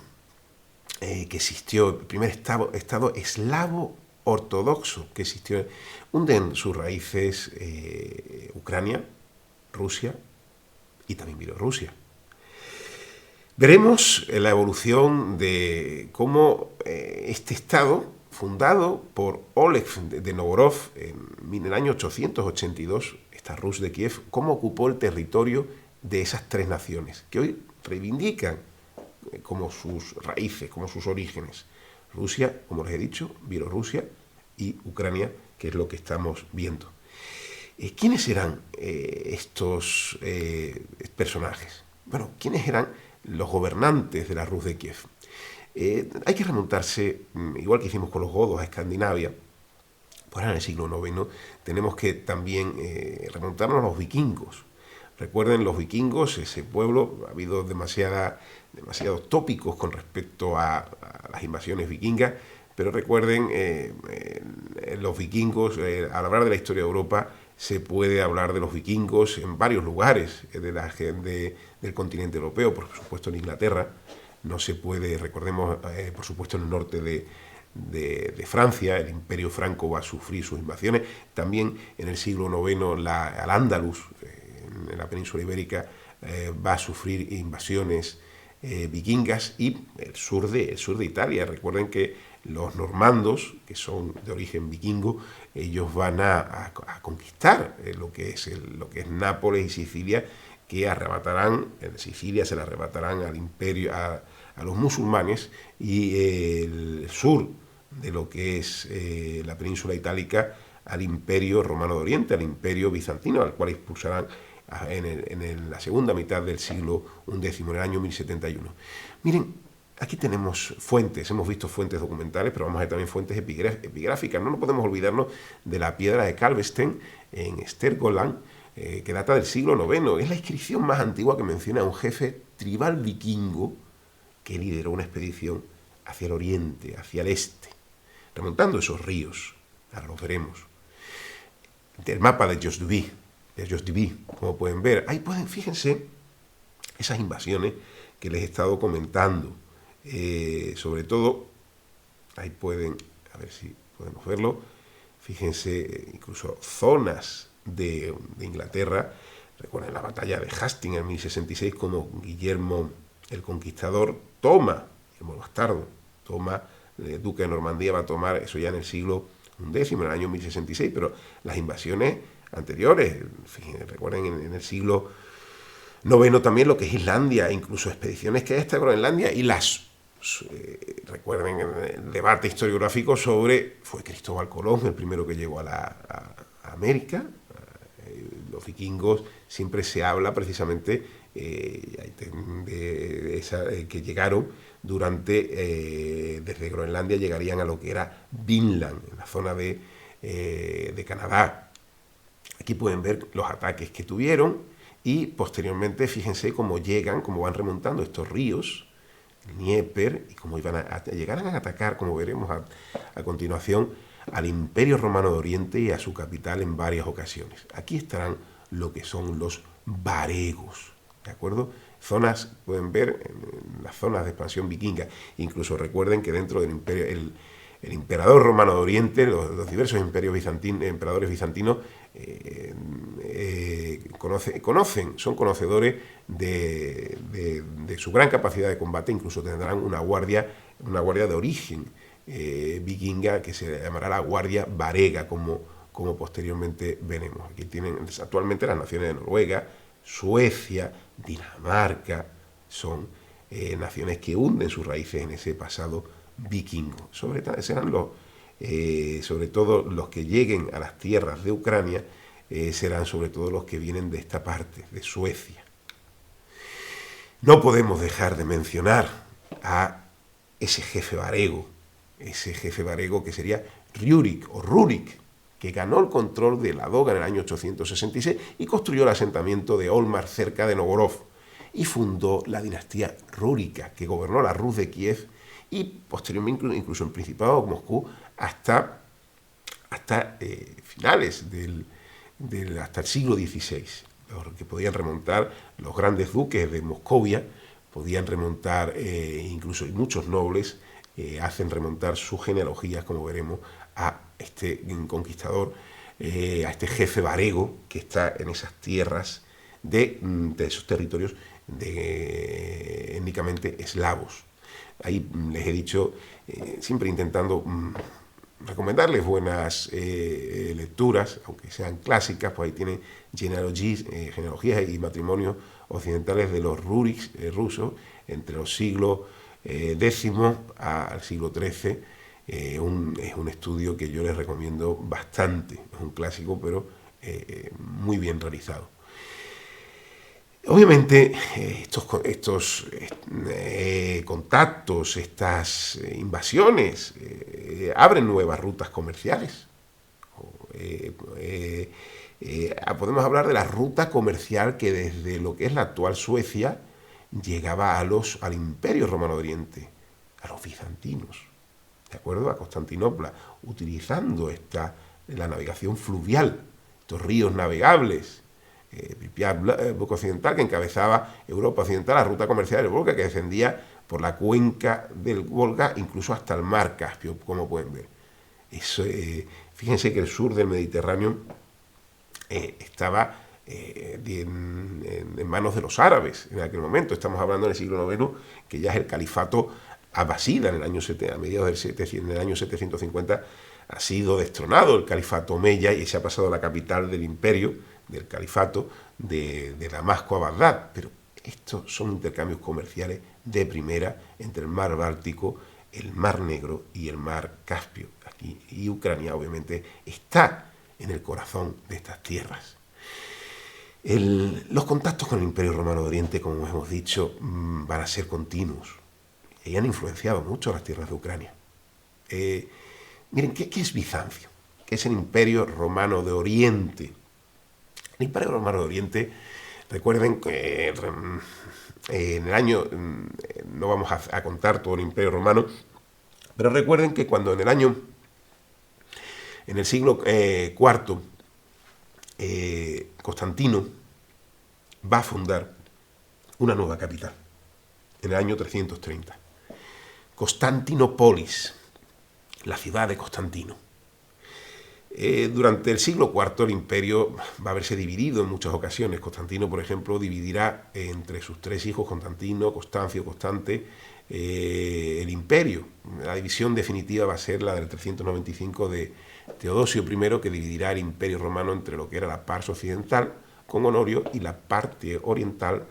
que existió, el primer estado eslavo ortodoxo que existió, hunden sus raíces Ucrania, Rusia y también Bielorrusia. Veremos la evolución de cómo este estado, fundado por Oleg de Novgorod en el año 882, esta Rus de Kiev, cómo ocupó el territorio de esas tres naciones, que hoy reivindican como sus raíces, como sus orígenes. Rusia, como les he dicho, Bielorrusia y Ucrania, que es lo que estamos viendo. ¿Quiénes eran estos personajes? Bueno, ¿quiénes eran los gobernantes de la Rus de Kiev? Hay que remontarse, igual que hicimos con los godos, a Escandinavia. Pues en el siglo IX tenemos que también remontarnos a los vikingos. Recuerden, los vikingos, ese pueblo, ha habido demasiados tópicos con respecto a las invasiones vikingas, pero recuerden, los vikingos, al hablar de la historia de Europa, se puede hablar de los vikingos en varios lugares del continente europeo, por supuesto en Inglaterra, no se puede, recordemos, por supuesto en el norte de Francia, el imperio franco va a sufrir sus invasiones, también en el siglo IX Al-Ándalus, en la península ibérica, va a sufrir invasiones vikingas, y el sur de Italia. Recuerden que los normandos, que son de origen vikingo, ellos van a conquistar lo que es Nápoles y Sicilia, que arrebatarán, en Sicilia se la arrebatarán al imperio, a los musulmanes, y el sur de lo que es la península itálica al imperio romano de Oriente, al imperio bizantino, al cual expulsarán en la segunda mitad del siglo XI, en el año 1071. Miren, aquí tenemos fuentes, hemos visto fuentes documentales, pero vamos a ver también fuentes epigráficas. No nos podemos olvidarnos de la piedra de Kalvsten en Stergoland, que data del siglo IX. Es la inscripción más antigua que menciona a un jefe tribal vikingo que lideró una expedición hacia el oriente, hacia el este, remontando esos ríos. Ahora los veremos. Del mapa de Josdivy, como pueden ver. Ahí fíjense, esas invasiones que les he estado comentando. Sobre todo, ahí pueden, a ver si podemos verlo, fíjense, incluso zonas de Inglaterra. Recuerden la batalla de Hastings en 1066, como Guillermo el Conquistador Guillermo el Bastardo, el duque de Normandía va a tomar, eso ya en el siglo XI, en el año 1066, pero las invasiones anteriores, fíjense, recuerden en el siglo IX también lo que es Islandia, incluso expediciones que hay hasta Groenlandia, y recuerden el debate historiográfico fue Cristóbal Colón el primero que llegó a América. Los vikingos, siempre se habla precisamente que llegaron desde Groenlandia, llegarían a lo que era Vinland, en la zona de Canadá. Aquí pueden ver los ataques que tuvieron, y posteriormente fíjense cómo van remontando estos ríos, el Dnieper, y cómo llegarán a atacar, como veremos a continuación, al Imperio Romano de Oriente y a su capital en varias ocasiones. Aquí estarán lo que son los varegos, ¿de acuerdo? Zonas, pueden ver, en las zonas de expansión vikinga. Incluso recuerden que dentro del imperio, el emperador romano de Oriente, los diversos emperadores bizantinos, son conocedores de su gran capacidad de combate. Incluso tendrán una guardia de origen vikinga que se llamará la Guardia Varega, como posteriormente veremos. Aquí tienen actualmente las naciones de Noruega, Suecia, Dinamarca, son naciones que hunden sus raíces en ese pasado vikingo. Sobre todo los que lleguen a las tierras de Ucrania serán sobre todo los que vienen de esta parte, de Suecia. No podemos dejar de mencionar a ese jefe varego que sería Rurik, que ganó el control de Ladoga en el año 866 y construyó el asentamiento de Olmar cerca de Novgorod y fundó la dinastía rúrica, que gobernó la Rus de Kiev y posteriormente incluso en Principado de Moscú hasta finales hasta el siglo XVI, que podían remontar los grandes duques de Moscovia, podían remontar incluso muchos nobles hacen remontar sus genealogías, como veremos, a este conquistador, a este jefe varego que está en esas tierras de esos territorios étnicamente eslavos. Ahí les he dicho, siempre intentando recomendarles buenas lecturas, aunque sean clásicas, pues ahí tienen genealogías y matrimonios occidentales de los Ruriks rusos entre los siglos X al siglo XIII. Es un estudio que yo les recomiendo bastante. Es un clásico, pero muy bien realizado. Obviamente, estos contactos, estas invasiones, abren nuevas rutas comerciales. Podemos hablar de la ruta comercial que desde lo que es la actual Suecia llegaba al Imperio Romano de Oriente, a los bizantinos, ¿de acuerdo? A Constantinopla, utilizando la navegación fluvial, estos ríos navegables, Pripyat Occidental, que encabezaba Europa Occidental, la ruta comercial del Volga, que descendía por la cuenca del Volga, incluso hasta el mar Caspio, como pueden ver. Fíjense que el sur del Mediterráneo estaba en manos de los árabes en aquel momento. Estamos hablando en el siglo IX, que ya es el califato abasida en el año 750 ha sido destronado el califato omeya y se ha pasado a la capital del imperio, del califato, de Damasco a Bagdad. Pero estos son intercambios comerciales de primera entre el mar Báltico, el mar Negro y el mar Caspio. Aquí, y Ucrania obviamente está en el corazón de estas tierras. Los contactos con el Imperio Romano de Oriente, como hemos dicho, van a ser continuos y han influenciado mucho las tierras de Ucrania. Miren, ¿qué es Bizancio? ¿Qué es el Imperio Romano de Oriente? El Imperio Romano de Oriente, recuerden que en el año, no vamos a contar todo el Imperio Romano, pero recuerden que cuando en el siglo IV, Constantino va a fundar una nueva capital, en el año 330. Constantinopolis, la ciudad de Constantino. Durante el siglo IV el imperio va a verse dividido en muchas ocasiones. Constantino, por ejemplo, dividirá entre sus tres hijos, Constantino, Constancio, Constante, el imperio. La división definitiva va a ser la del 395 de Teodosio I, que dividirá el imperio romano entre lo que era la parte occidental con Honorio y la parte oriental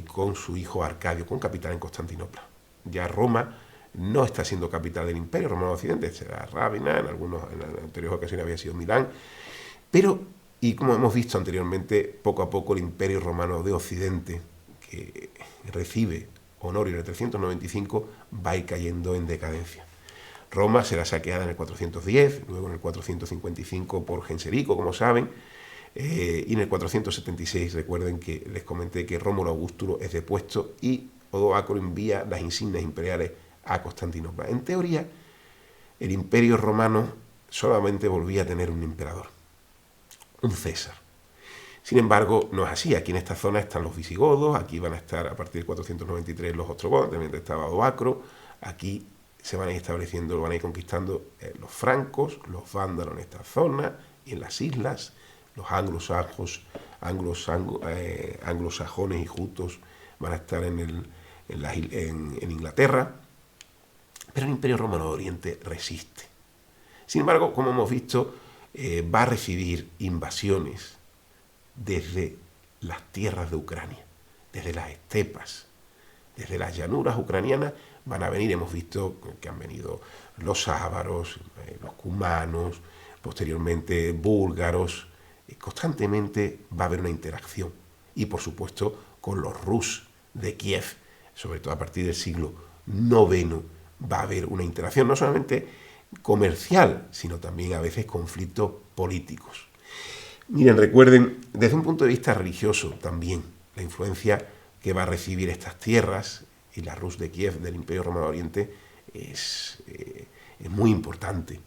con su hijo Arcadio, con capital en Constantinopla. Ya Roma no está siendo capital del Imperio Romano de Occidente, será Rávena, en anteriores ocasiones había sido Milán, pero, y como hemos visto anteriormente, poco a poco el Imperio Romano de Occidente, que recibe Honorio en el 395, va a ir cayendo en decadencia. Roma será saqueada en el 410, luego en el 455 por Genserico, como saben, y en el 476, recuerden que les comenté que Rómulo Augustulo es depuesto y Odoacro envía las insignias imperiales a Constantinopla. En teoría, el Imperio Romano solamente volvía a tener un emperador, un César. Sin embargo, no es así. Aquí en esta zona están los visigodos, aquí van a estar a partir de 493 los ostrogodos, también estaba Odoacro, aquí se van a ir estableciendo, van a ir conquistando los francos, los vándalos en esta zona y en las islas, los anglosajones y jutos van a estar en Inglaterra, pero el Imperio Romano de Oriente resiste. Sin embargo, como hemos visto, va a recibir invasiones desde las tierras de Ucrania, desde las estepas, desde las llanuras ucranianas van a venir, hemos visto que han venido los ávaros, los cumanos, posteriormente búlgaros, constantemente va a haber una interacción. Y por supuesto con los rus de Kiev, sobre todo a partir del siglo IX, va a haber una interacción no solamente comercial, sino también a veces conflictos políticos. Miren, recuerden, desde un punto de vista religioso también, la influencia que va a recibir estas tierras y la Rus de Kiev del Imperio Romano de Oriente es muy importante.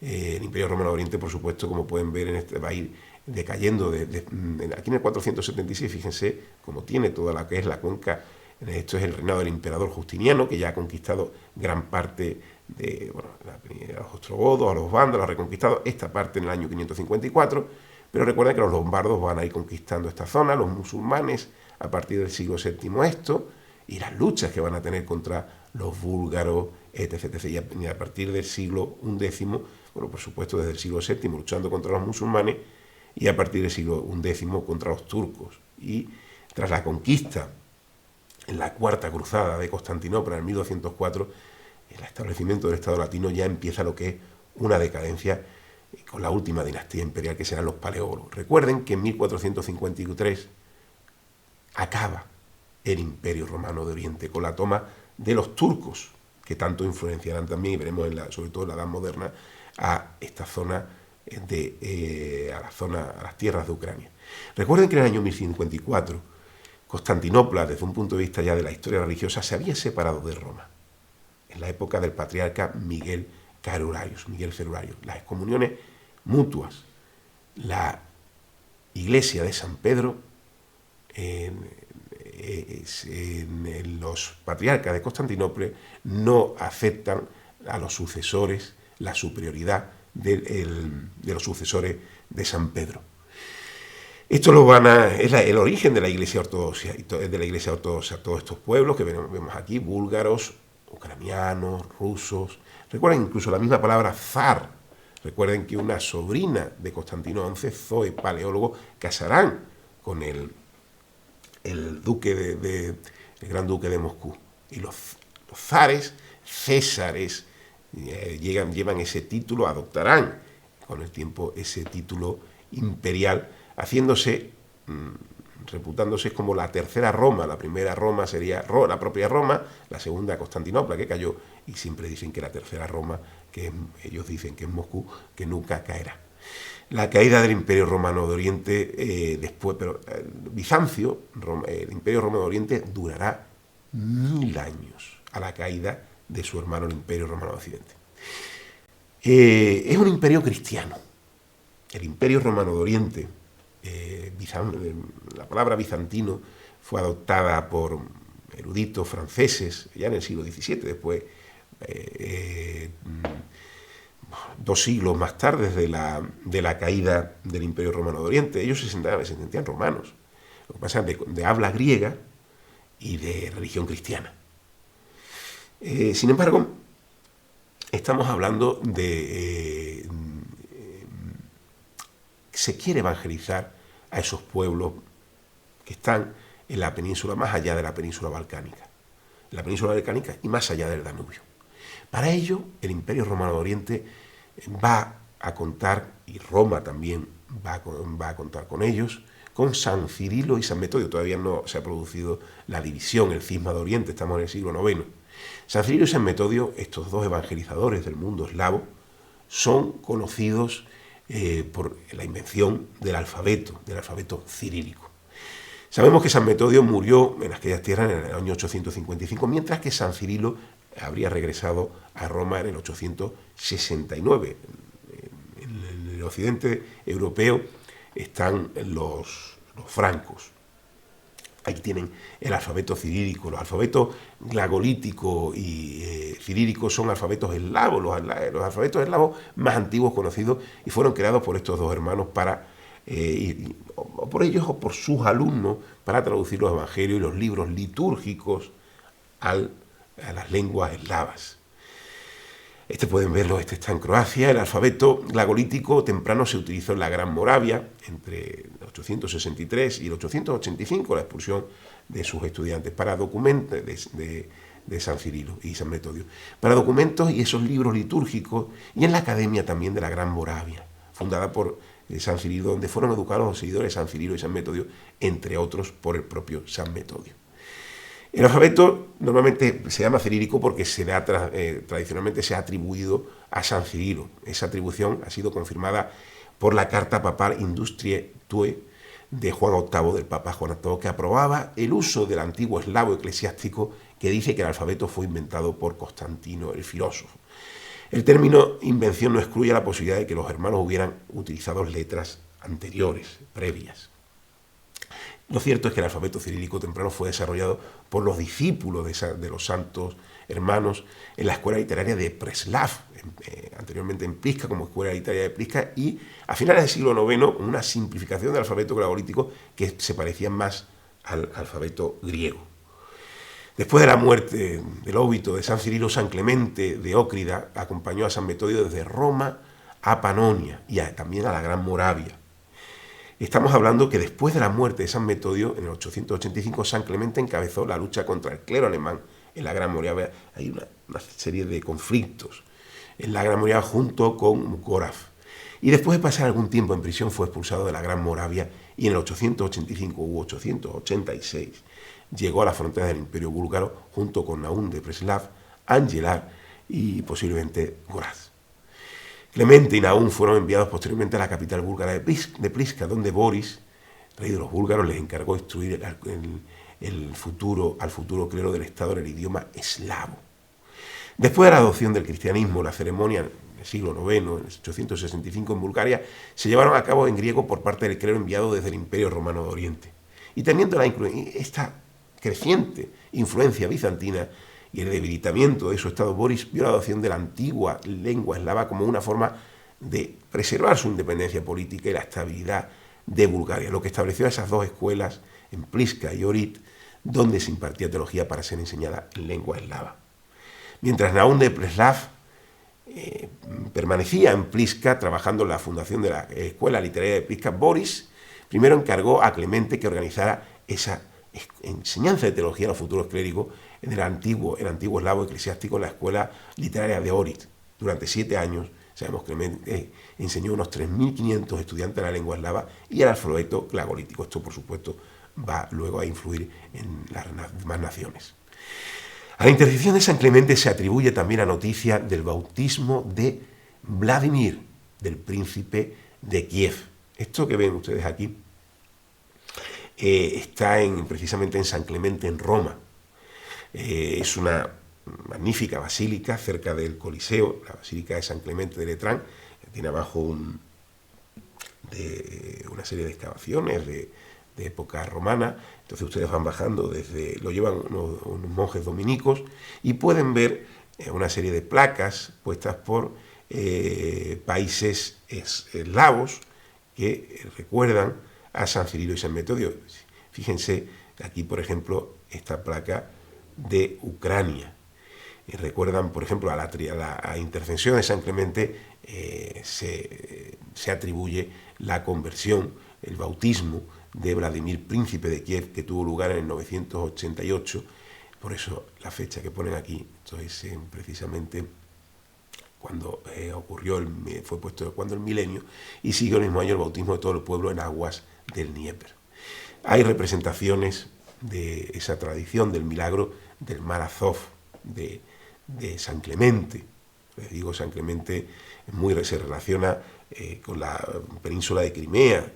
El Imperio Romano de Oriente, por supuesto, como pueden ver, va a ir decayendo. Aquí en el 476, fíjense, como tiene toda la que es la cuenca, esto es el reinado del emperador Justiniano, que ya ha conquistado gran parte de a los ostrogodos, a los vándalos, ha reconquistado esta parte en el año 554, pero recuerden que los lombardos van a ir conquistando esta zona, los musulmanes a partir del siglo VII esto, y las luchas que van a tener contra los búlgaros, etc. Y a partir del siglo XI, bueno, por supuesto desde el siglo VII luchando contra los musulmanes, y a partir del siglo XI contra los turcos. Y tras la conquista en la Cuarta Cruzada de Constantinopla en 1204, el establecimiento del Estado latino ya empieza lo que es una decadencia con la última dinastía imperial, que serán los paleólogos. Recuerden que en 1453 acaba el Imperio Romano de Oriente con la toma de los turcos, que tanto influenciarán también, y veremos sobre todo en la Edad Moderna, a esta zona, a las tierras de Ucrania. Recuerden que en el año 1054 Constantinopla, desde un punto de vista ya de la historia religiosa, se había separado de Roma, en la época del patriarca Miguel Ferularius, las excomuniones mutuas. La iglesia de San Pedro, los patriarcas de Constantinopla no aceptan a los sucesores, la superioridad de los sucesores de San Pedro. Esto es el origen de la Iglesia Ortodoxa, todos estos pueblos que vemos aquí, búlgaros, ucranianos, rusos. Recuerden incluso la misma palabra zar. Recuerden que una sobrina de Constantino XI, Zoe, paleólogo, casarán con el gran duque de Moscú. Y los zares, césares, llevan ese título, adoptarán con el tiempo ese título imperial, reputándose como la tercera Roma. La primera Roma sería la propia Roma, la segunda Constantinopla, que cayó, y siempre dicen que la tercera Roma, que ellos dicen que es Moscú, que nunca caerá. La caída del Imperio Romano de Oriente, Bizancio, el Imperio Romano de Oriente, durará 1000 años a la caída de su hermano el Imperio Romano de Occidente. Es un imperio cristiano. El Imperio Romano de Oriente, la palabra bizantino fue adoptada por eruditos franceses ya en el siglo XVII, después 2 siglos más tarde de la caída del Imperio Romano de Oriente. Ellos se sentían romanos, lo que pasa es de habla griega y de religión cristiana. Sin embargo, estamos hablando de se quiere evangelizar a esos pueblos que están en la península, más allá de la península balcánica, y más allá del Danubio. Para ello, el Imperio Romano de Oriente va a contar, y Roma también va a contar con ellos, con San Cirilo y San Metodio. Todavía no se ha producido la división, el cisma de Oriente, estamos en el siglo IX. San Cirilo y San Metodio, estos dos evangelizadores del mundo eslavo, son conocidos por la invención del alfabeto cirílico. Sabemos que San Metodio murió en aquellas tierras en el año 855, mientras que San Cirilo habría regresado a Roma en el 869, occidente europeo están los francos. Ahí tienen el alfabeto cirílico. Los alfabetos glagolítico y cirílico son alfabetos eslavos, los alfabetos eslavos más antiguos conocidos, y fueron creados por estos dos hermanos o por ellos o por sus alumnos, para traducir los evangelios y los libros litúrgicos a las lenguas eslavas. Pueden verlo, está en Croacia. El alfabeto glagolítico temprano se utilizó en la Gran Moravia entre el 863 y el 885, la expulsión de sus estudiantes para documentos de San Cirilo y San Metodio, para documentos y esos libros litúrgicos, y en la Academia también de la Gran Moravia, fundada por San Cirilo, donde fueron educados los seguidores de San Cirilo y San Metodio, entre otros por el propio San Metodio. El alfabeto normalmente se llama cirílico porque tradicionalmente se ha atribuido a San Cirilo. Esa atribución ha sido confirmada por la Carta Papal Industriae Tue de Juan VIII, del Papa Juan VIII, que aprobaba el uso del antiguo eslavo eclesiástico, que dice que el alfabeto fue inventado por Constantino el filósofo. El término invención no excluye la posibilidad de que los hermanos hubieran utilizado letras anteriores, previas. Lo cierto es que el alfabeto cirílico temprano fue desarrollado por los discípulos de los santos hermanos en la escuela literaria de Preslav, anteriormente en Pliska como escuela literaria de Pliska, y a finales del siglo IX una simplificación del alfabeto glagolítico que se parecía más al alfabeto griego. Después de la muerte, del óbito de San Cirilo, San Clemente de Ócrida acompañó a San Metodio desde Roma a Panonia y también a la Gran Moravia. Estamos hablando que después de la muerte de San Metodio, en el 885, San Clemente encabezó la lucha contra el clero alemán en la Gran Moravia. Hay una serie de conflictos en la Gran Moravia junto con Mukoraf. Y después de pasar algún tiempo en prisión fue expulsado de la Gran Moravia, y en el 885 u 886 llegó a las fronteras del Imperio Búlgaro junto con Naum de Preslav, Angelar y posiblemente Goraz. Clemente y Naum fueron enviados posteriormente a la capital búlgara de Pliska, donde Boris, rey de los búlgaros, les encargó instruir al futuro clero del Estado en el idioma eslavo. Después de la adopción del cristianismo, la ceremonia en el siglo IX, en 865 en Bulgaria, se llevaron a cabo en griego por parte del clero enviado desde el Imperio Romano de Oriente. Y teniendo esta creciente influencia bizantina y el debilitamiento de su estado, Boris vio la adopción de la antigua lengua eslava como una forma de preservar su independencia política y la estabilidad de Bulgaria, lo que estableció esas dos escuelas en Pliska y Ohrid, donde se impartía teología para ser enseñada en lengua eslava. Mientras Naum de Preslav permanecía en Pliska trabajando en la fundación de la escuela literaria de Pliska, Boris primero encargó a Clemente que organizara esa enseñanza de teología a los futuros clérigos en el antiguo eslavo eclesiástico en la escuela literaria de Ohrid. Durante 7 años, sabemos que Clemente enseñó unos 3.500 estudiantes la lengua eslava y el alfabeto glagolítico. Esto, por supuesto, va luego a influir en las demás naciones. A la intercesión de San Clemente se atribuye también la noticia del bautismo de Vladimir, del príncipe de Kiev. Esto que ven ustedes aquí está precisamente en San Clemente, en Roma. Es una magnífica basílica cerca del Coliseo, la Basílica de San Clemente de Letrán. Tiene abajo una serie de excavaciones de época romana. Entonces ustedes van bajando, lo llevan unos monjes dominicos y pueden ver una serie de placas puestas por países eslavos que recuerdan a San Cirilo y San Metodio. Fíjense aquí, por ejemplo, esta placa de Ucrania. Recuerdan, por ejemplo, a la intercesión de San Clemente se atribuye la conversión, el bautismo de Vladimir, príncipe de Kiev, que tuvo lugar en el 988. Por eso la fecha que ponen aquí, esto es precisamente cuando fue puesto cuando el milenio, y siguió el mismo año el bautismo de todo el pueblo en aguas del Dnieper. Hay representaciones de esa tradición del milagro del Mar Azov, de San Clemente. Les digo, San Clemente se relaciona con la península de Crimea.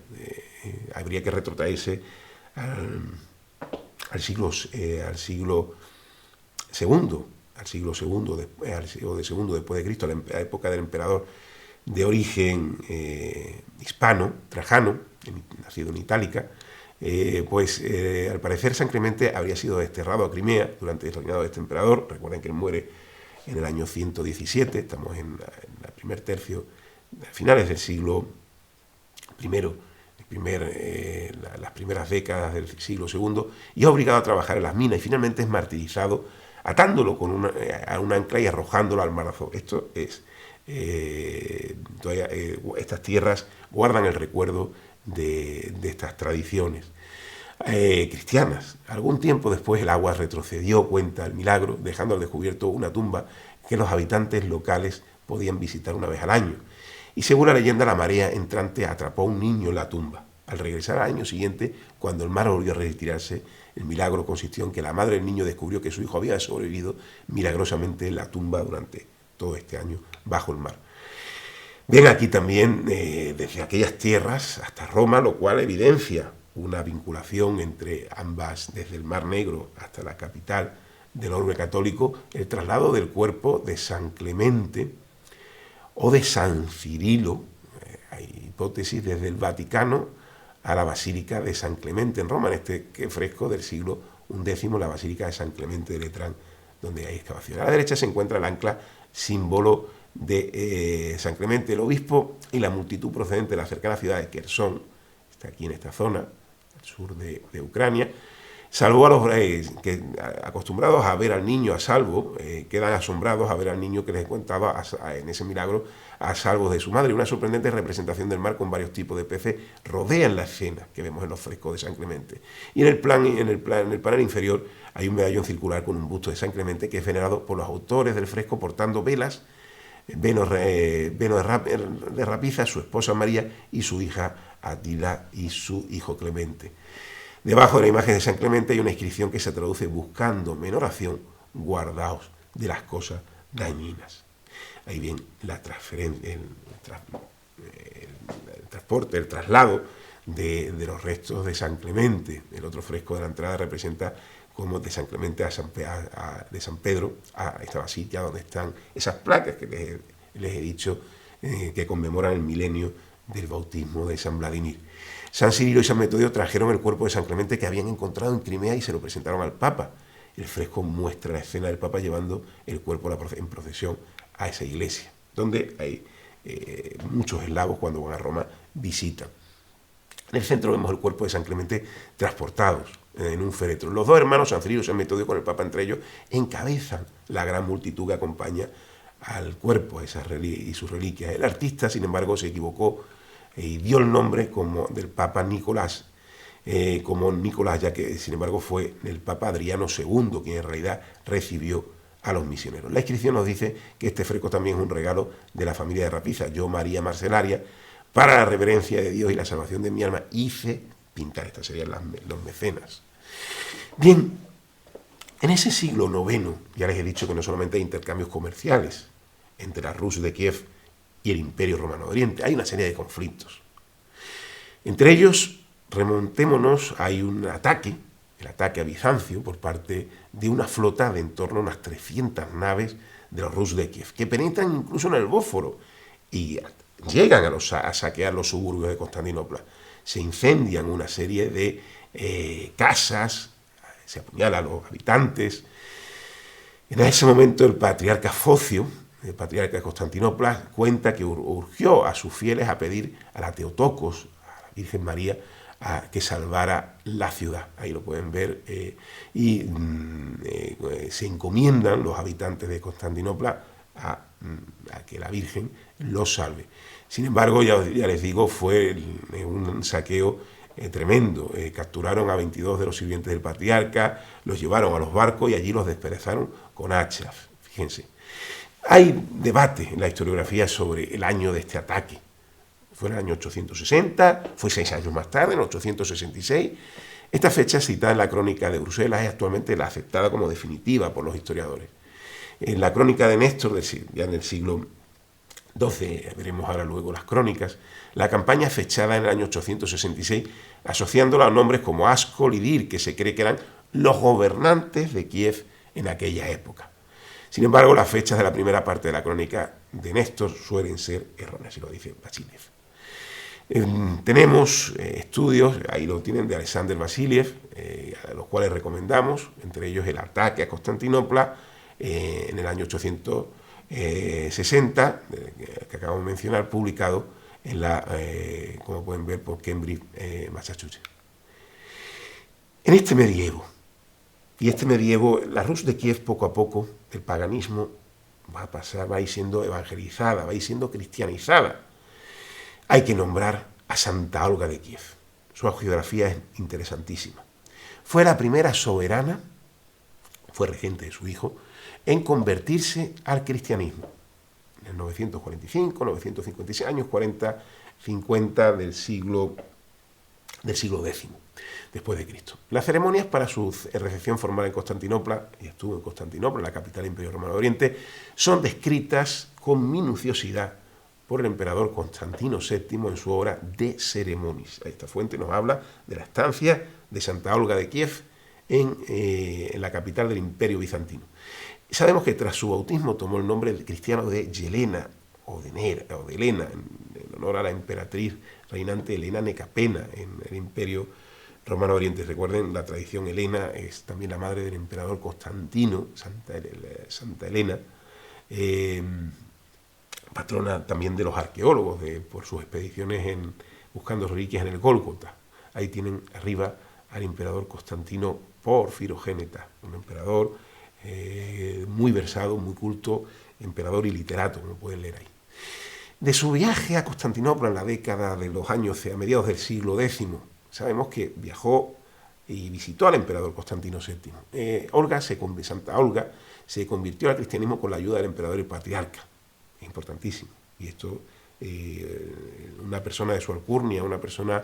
Habría que retrotraerse al siglo II después de Cristo, a la época del emperador de origen hispano, trajano, nacido en Itálica, al parecer San Clemente habría sido desterrado a Crimea durante el reinado de este emperador. Recuerden que él muere en el año 117, estamos en el primer tercio, a finales del siglo I, las primeras décadas del siglo II, y es obligado a trabajar en las minas y finalmente es martirizado atándolo a un ancla y arrojándolo al mar Azov. Esto es, estas tierras guardan el recuerdo de estas tradiciones cristianas. Algún tiempo después el agua retrocedió, cuenta el milagro, dejando al descubierto una tumba que los habitantes locales podían visitar una vez al año. Y según la leyenda, la marea entrante atrapó a un niño en la tumba. Al regresar al año siguiente, cuando el mar volvió a retirarse, el milagro consistió en que la madre del niño descubrió que su hijo había sobrevivido milagrosamente en la tumba durante todo este año bajo el mar. Ven aquí también desde aquellas tierras hasta Roma, lo cual evidencia una vinculación entre ambas, desde el Mar Negro hasta la capital del orbe católico, el traslado del cuerpo de San Clemente o de San Cirilo, hay hipótesis, desde el Vaticano a la Basílica de San Clemente en Roma, en este fresco del siglo XI, la Basílica de San Clemente de Letrán, donde hay excavaciones. A la derecha se encuentra el ancla, símbolo de San Clemente, el obispo y la multitud procedente de la cercana ciudad de Kherson, está aquí en esta zona, al sur de Ucrania. Salvó a los que, acostumbrados a ver al niño a salvo, quedan asombrados a ver al niño que les contaba en ese milagro a salvo de su madre. Una sorprendente representación del mar con varios tipos de peces rodean la escena que vemos en los frescos de San Clemente. Y en el panel inferior hay un medallón circular con un busto de San Clemente que es venerado por los autores del fresco portando velas, Beno de Rapiza, su esposa María y su hija Atila y su hijo Clemente. Debajo de la imagen de San Clemente hay una inscripción que se traduce buscando en oración, guardaos de las cosas dañinas. Ahí bien la transferencia, el transporte, el traslado de los restos de San Clemente. El otro fresco de la entrada representa como de San Clemente de San Pedro a esta basílica donde están esas placas que les he dicho que conmemoran el milenio del bautismo de San Vladimir. San Cirilo y San Metodio trajeron el cuerpo de San Clemente que habían encontrado en Crimea y se lo presentaron al Papa. El fresco muestra la escena del Papa llevando el cuerpo en procesión a esa iglesia, donde hay muchos eslavos cuando van a Roma visitan. En el centro vemos el cuerpo de San Clemente transportados en un féretro. Los dos hermanos, San Cirilo y San Metodio, con el Papa entre ellos, encabezan la gran multitud que acompaña al cuerpo y sus reliquias. El artista, sin embargo, se equivocó y dio el nombre como del Papa Nicolás, ya que, sin embargo, fue el Papa Adriano II quien en realidad recibió a los misioneros. La inscripción nos dice que este fresco también es un regalo de la familia de Rapiza. Yo, María Marcelaria, para la reverencia de Dios y la salvación de mi alma, hice pintar. Estas serían los mecenas. Bien, en ese siglo IX, ya les he dicho que no solamente hay intercambios comerciales entre la Rus de Kiev y el Imperio Romano de Oriente, hay una serie de conflictos. Entre ellos, remontémonos, hay un ataque, el ataque a Bizancio, por parte de una flota de en torno a unas 300 naves de los Rus de Kiev, que penetran incluso en el Bósforo y llegan a saquear los suburbios de Constantinopla. Se incendian una serie de casas, se apuñala a los habitantes. En ese momento el patriarca Focio, el patriarca de Constantinopla, cuenta que urgió a sus fieles a pedir a la Teotocos, a la Virgen María, a que salvara la ciudad. Ahí lo pueden ver. Se encomiendan los habitantes de Constantinopla a que la Virgen los salve. Sin embargo, ya les digo, fue un saqueo tremendo. Capturaron a 22 de los sirvientes del patriarca, los llevaron a los barcos y allí los despedazaron con hachas. Fíjense. Hay debate en la historiografía sobre el año de este ataque. Fue en el año 860, fue 6 años más tarde, en 866. Esta fecha, citada en la crónica de Bruselas, es actualmente la aceptada como definitiva por los historiadores. En la crónica de Néstor, ya en el siglo XII, veremos ahora luego las crónicas, la campaña fechada en el año 866, asociándola a nombres como Ascol y Dir, que se cree que eran los gobernantes de Kiev en aquella época. Sin embargo, las fechas de la primera parte de la crónica de Néstor suelen ser erróneas, y lo dice Vasiliev. Tenemos estudios, ahí lo tienen, de Alexander Vasiliev, a los cuales recomendamos, entre ellos el ataque a Constantinopla en el año 860, que acabamos de mencionar, publicado en como pueden ver, por Cambridge, Massachusetts. En este medievo, la Rus de Kiev, poco a poco, el paganismo va a ir siendo evangelizada, va a ir siendo cristianizada. Hay que nombrar a Santa Olga de Kiev. Su geografía es interesantísima. Fue la primera soberana, fue regente de su hijo, en convertirse al cristianismo. En el 945, 956, años 40, 50 del siglo X, después de Cristo. Las ceremonias para su recepción formal en Constantinopla, y estuvo en Constantinopla, la capital del Imperio Romano de Oriente, son descritas con minuciosidad por el emperador Constantino VII en su obra De Ceremonis. Esta fuente nos habla de la estancia de Santa Olga de Kiev en la capital del Imperio Bizantino. Sabemos que tras su bautismo tomó el nombre cristiano de Yelena o de Helena, en honor a la emperatriz reinante Helena Necapena en el Imperio Romano de Oriente. Recuerden, la tradición helena es también la madre del emperador Constantino, Santa Helena, patrona también de los arqueólogos por sus expediciones buscando reliquias en el Gólgota. Ahí tienen arriba al emperador Constantino Porfirogéneta, un emperador muy versado, muy culto, emperador y literato, como pueden leer ahí. De su viaje a Constantinopla en la década de los años, a mediados del siglo X, sabemos que viajó y visitó al emperador Constantino VII. Santa Olga se convirtió al cristianismo con la ayuda del emperador y patriarca. Es importantísimo. Y esto, una persona de su alcurnia, una persona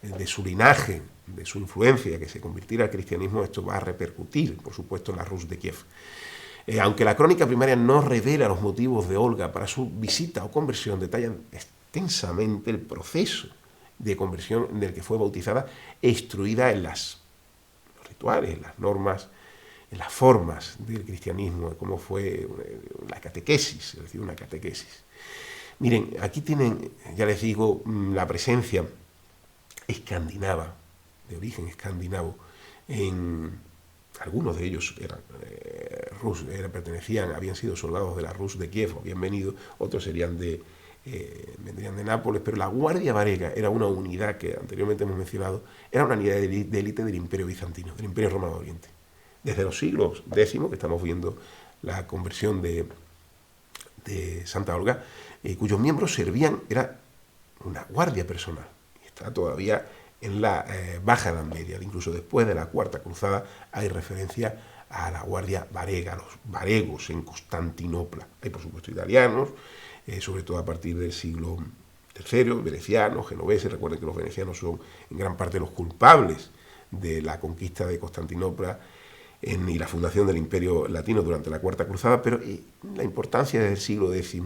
de su linaje, de su influencia, que se convirtiera al cristianismo, esto va a repercutir, por supuesto, en la Rus de Kiev. Aunque la crónica primaria no revela los motivos de Olga para su visita o conversión, detallan extensamente el proceso de conversión en el que fue bautizada e instruida en los rituales, en las normas, en las formas del cristianismo, de cómo fue la catequesis, es decir, una catequesis. Miren, aquí tienen, ya les digo, la presencia escandinava, de origen escandinavo, algunos de ellos habían sido soldados de la Rus de Kiev, habían venido, otros vendrían de Nápoles, pero la Guardia Varega era una unidad que anteriormente hemos mencionado, era una unidad de élite del Imperio Bizantino, del Imperio Romano de Oriente. Desde los siglos X, que estamos viendo la conversión de Santa Olga, cuyos miembros era una guardia personal. Y está todavía en la Baja Edad Media, incluso después de la Cuarta Cruzada hay referencia a la Guardia Varega, a los varegos en Constantinopla. Hay, por supuesto, italianos, sobre todo a partir del siglo III, venecianos, genoveses. Recuerden que los venecianos son en gran parte los culpables de la conquista de Constantinopla y la fundación del Imperio Latino durante la Cuarta Cruzada, pero la importancia desde el siglo X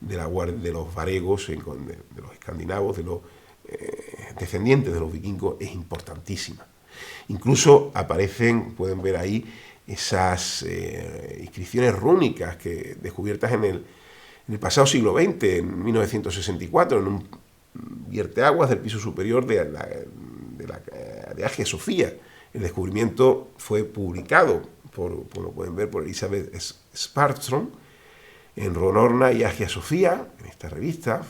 de los varegos, de los escandinavos, de los descendientes de los vikingos, es importantísima. Incluso pueden ver ahí esas inscripciones rúnicas descubiertas en el pasado siglo XX, en 1964, en un vierteaguas del piso superior de Hagia Sofía. El descubrimiento fue publicado, como pueden ver, por Elisabeth Sparkström en Ronorna y Hagia Sofía, en esta revista,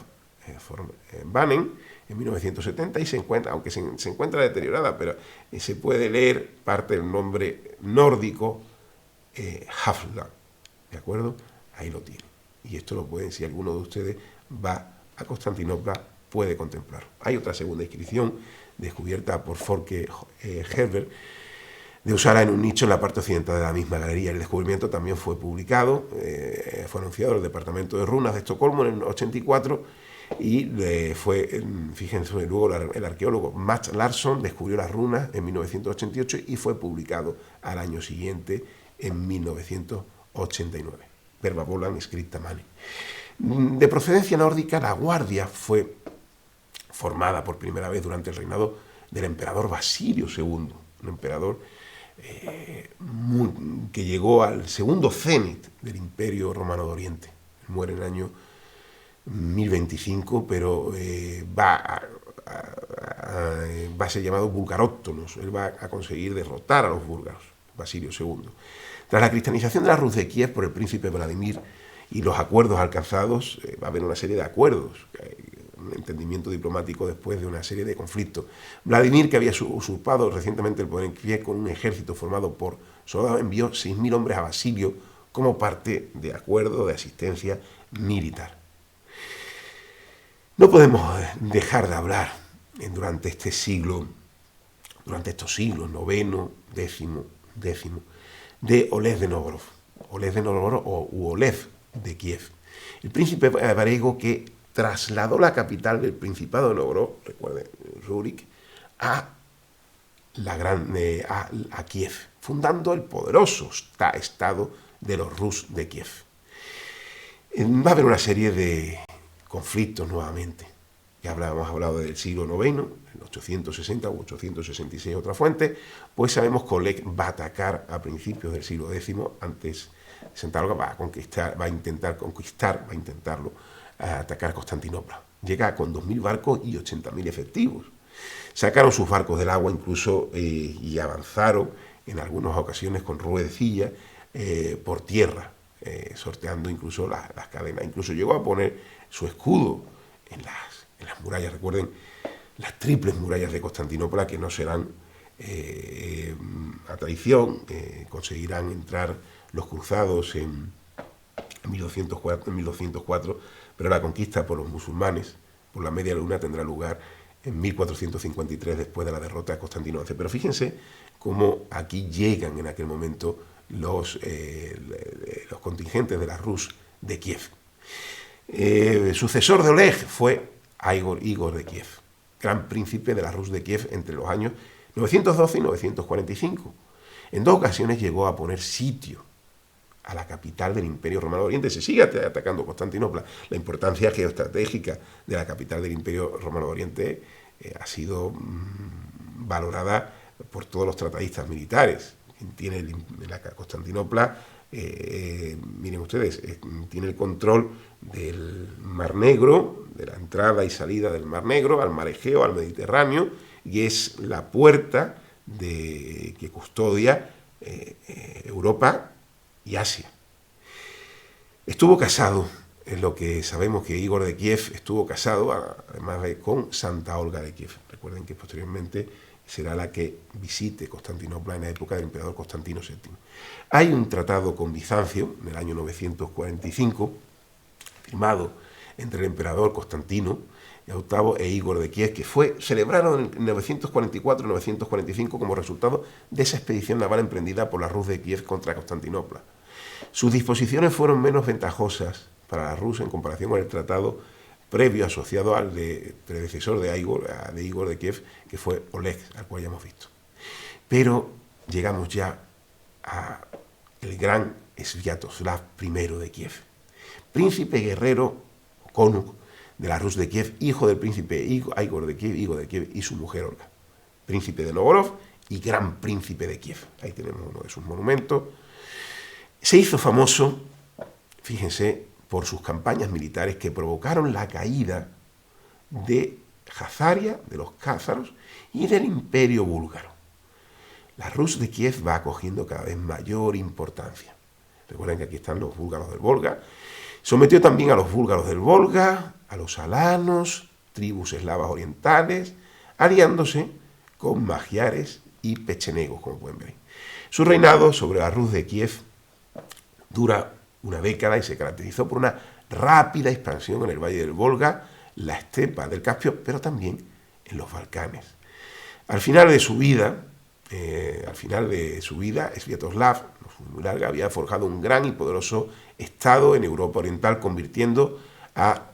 Bannen, en 1970, y aunque se encuentra deteriorada, pero se puede leer parte del nombre nórdico Hafla, ¿de acuerdo? Ahí lo tiene. Y esto lo pueden, si alguno de ustedes va a Constantinopla, puede contemplar. Hay otra segunda inscripción descubierta por Folke Herbert de Usara en un nicho en la parte occidental de la misma galería. El descubrimiento también fue publicado, fue anunciado en el Departamento de Runas de Estocolmo en el 84 y fíjense, luego el arqueólogo Mats Larsson descubrió las runas en 1988 y fue publicado al año siguiente, en 1989. Verba volan scripta mane. De procedencia nórdica, la Guardia fue formada por primera vez durante el reinado del emperador Basilio II, un emperador que llegó al segundo cenit del Imperio Romano de Oriente. Muere en el año 1025, pero va a ser llamado Bulgaróctonos. Él va a conseguir derrotar a los búlgaros, Basilio II. Tras la cristianización de la Rus de Kiev por el príncipe Vladimir y los acuerdos alcanzados, va a haber una serie de acuerdos, un entendimiento diplomático después de una serie de conflictos. Vladimir, que había usurpado recientemente el poder en Kiev con un ejército formado por soldados, envió 6.000 hombres a Basilio como parte de acuerdo de asistencia militar. No podemos dejar de hablar durante estos siglos, noveno, décimo, de Oleg de Novgorod, u Oleg de Kiev, el príncipe varego que trasladó la capital del Principado de Novgorod, recuerden, Rurik, a Kiev, fundando el poderoso estado de los Rus de Kiev. Va a haber una serie de conflictos nuevamente. Ya hemos hablado del siglo IX, en 860 u 866 otra fuente, pues sabemos que Oleg va a atacar a principios del siglo X, antes de Santa Olga, va a intentarlo, a atacar Constantinopla. Llega con 2.000 barcos y 80.000 efectivos. Sacaron sus barcos del agua incluso y avanzaron en algunas ocasiones con ruedecilla por tierra, sorteando incluso las cadenas. Incluso llegó a poner su escudo en las murallas. Recuerden las triples murallas de Constantinopla, que no serán a traición. Conseguirán entrar los cruzados en 1204, pero la conquista por los musulmanes, por la media luna, tendrá lugar en 1453, después de la derrota de Constantinopla. Pero fíjense cómo aquí llegan en aquel momento los contingentes de la Rus de Kiev. Sucesor de Oleg fue Igor de Kiev, gran príncipe de la Rus de Kiev entre los años 912 y 945. En 2 ocasiones llegó a poner sitio a la capital del Imperio Romano de Oriente. Se sigue atacando Constantinopla. La importancia geoestratégica de la capital del Imperio Romano de Oriente ha sido valorada por todos los tratadistas militares. Tiene la Constantinopla, miren ustedes, tiene el control del Mar Negro, de la entrada y salida del Mar Negro al Mar Egeo, al Mediterráneo, y es la puerta que custodia Europa y Asia. Estuvo casado, es lo que sabemos, que Igor de Kiev estuvo casado, además con Santa Olga de Kiev. Recuerden que posteriormente será la que visite Constantinopla en la época del emperador Constantino VII. Hay un tratado con Bizancio, en el año 945, firmado entre el emperador Constantino VIII e Igor de Kiev, que fue celebrado en 944 y 945 como resultado de esa expedición naval emprendida por la Rus de Kiev contra Constantinopla. Sus disposiciones fueron menos ventajosas para la Rus en comparación con el tratado previo asociado al predecesor de Igor de Kiev, que fue Oleg, al cual ya hemos visto. Pero llegamos ya al gran Sviatoslav I de Kiev, príncipe guerrero, Konuk, de la Rus de Kiev, hijo del príncipe Igor de Kiev y su mujer Olga, príncipe de Novgorod y gran príncipe de Kiev. Ahí tenemos uno de sus monumentos. Se hizo famoso, fíjense, por sus campañas militares que provocaron la caída de Jazaria, de los cázaros, y del Imperio búlgaro. La Rus de Kiev va cogiendo cada vez mayor importancia. Recuerden que aquí están los búlgaros del Volga. Sometió también a los búlgaros del Volga, a los alanos, tribus eslavas orientales, aliándose con magiares y pechenegos, como pueden ver. Su reinado sobre la Rus de Kiev dura una década y se caracterizó por una rápida expansión en el valle del Volga, la estepa del Caspio, pero también en los Balcanes. Al final de su vida, Sviatoslav, no fue muy larga, había forjado un gran y poderoso estado en Europa Oriental, convirtiendo a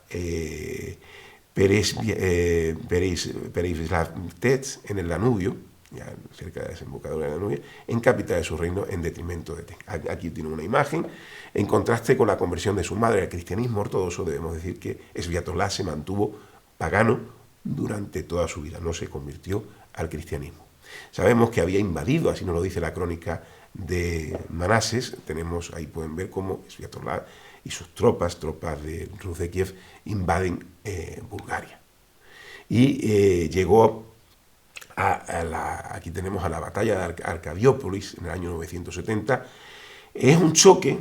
Pereizlavtets en el Danubio, ya cerca de la desembocadura del Danubio, en capital de su reino en detrimento de Atenas. Aquí tiene una imagen. En contraste con la conversión de su madre al cristianismo ortodoxo, debemos decir que Sviatoslav se mantuvo pagano durante toda su vida, no se convirtió al cristianismo. Sabemos que había invadido, así nos lo dice la crónica de Manases. Tenemos, ahí pueden ver cómo Sviatoslav y sus tropas de Rus de Kiev, invaden Bulgaria. Y llegó aquí tenemos a la batalla de Arcadiópolis en el año 970. Es un choque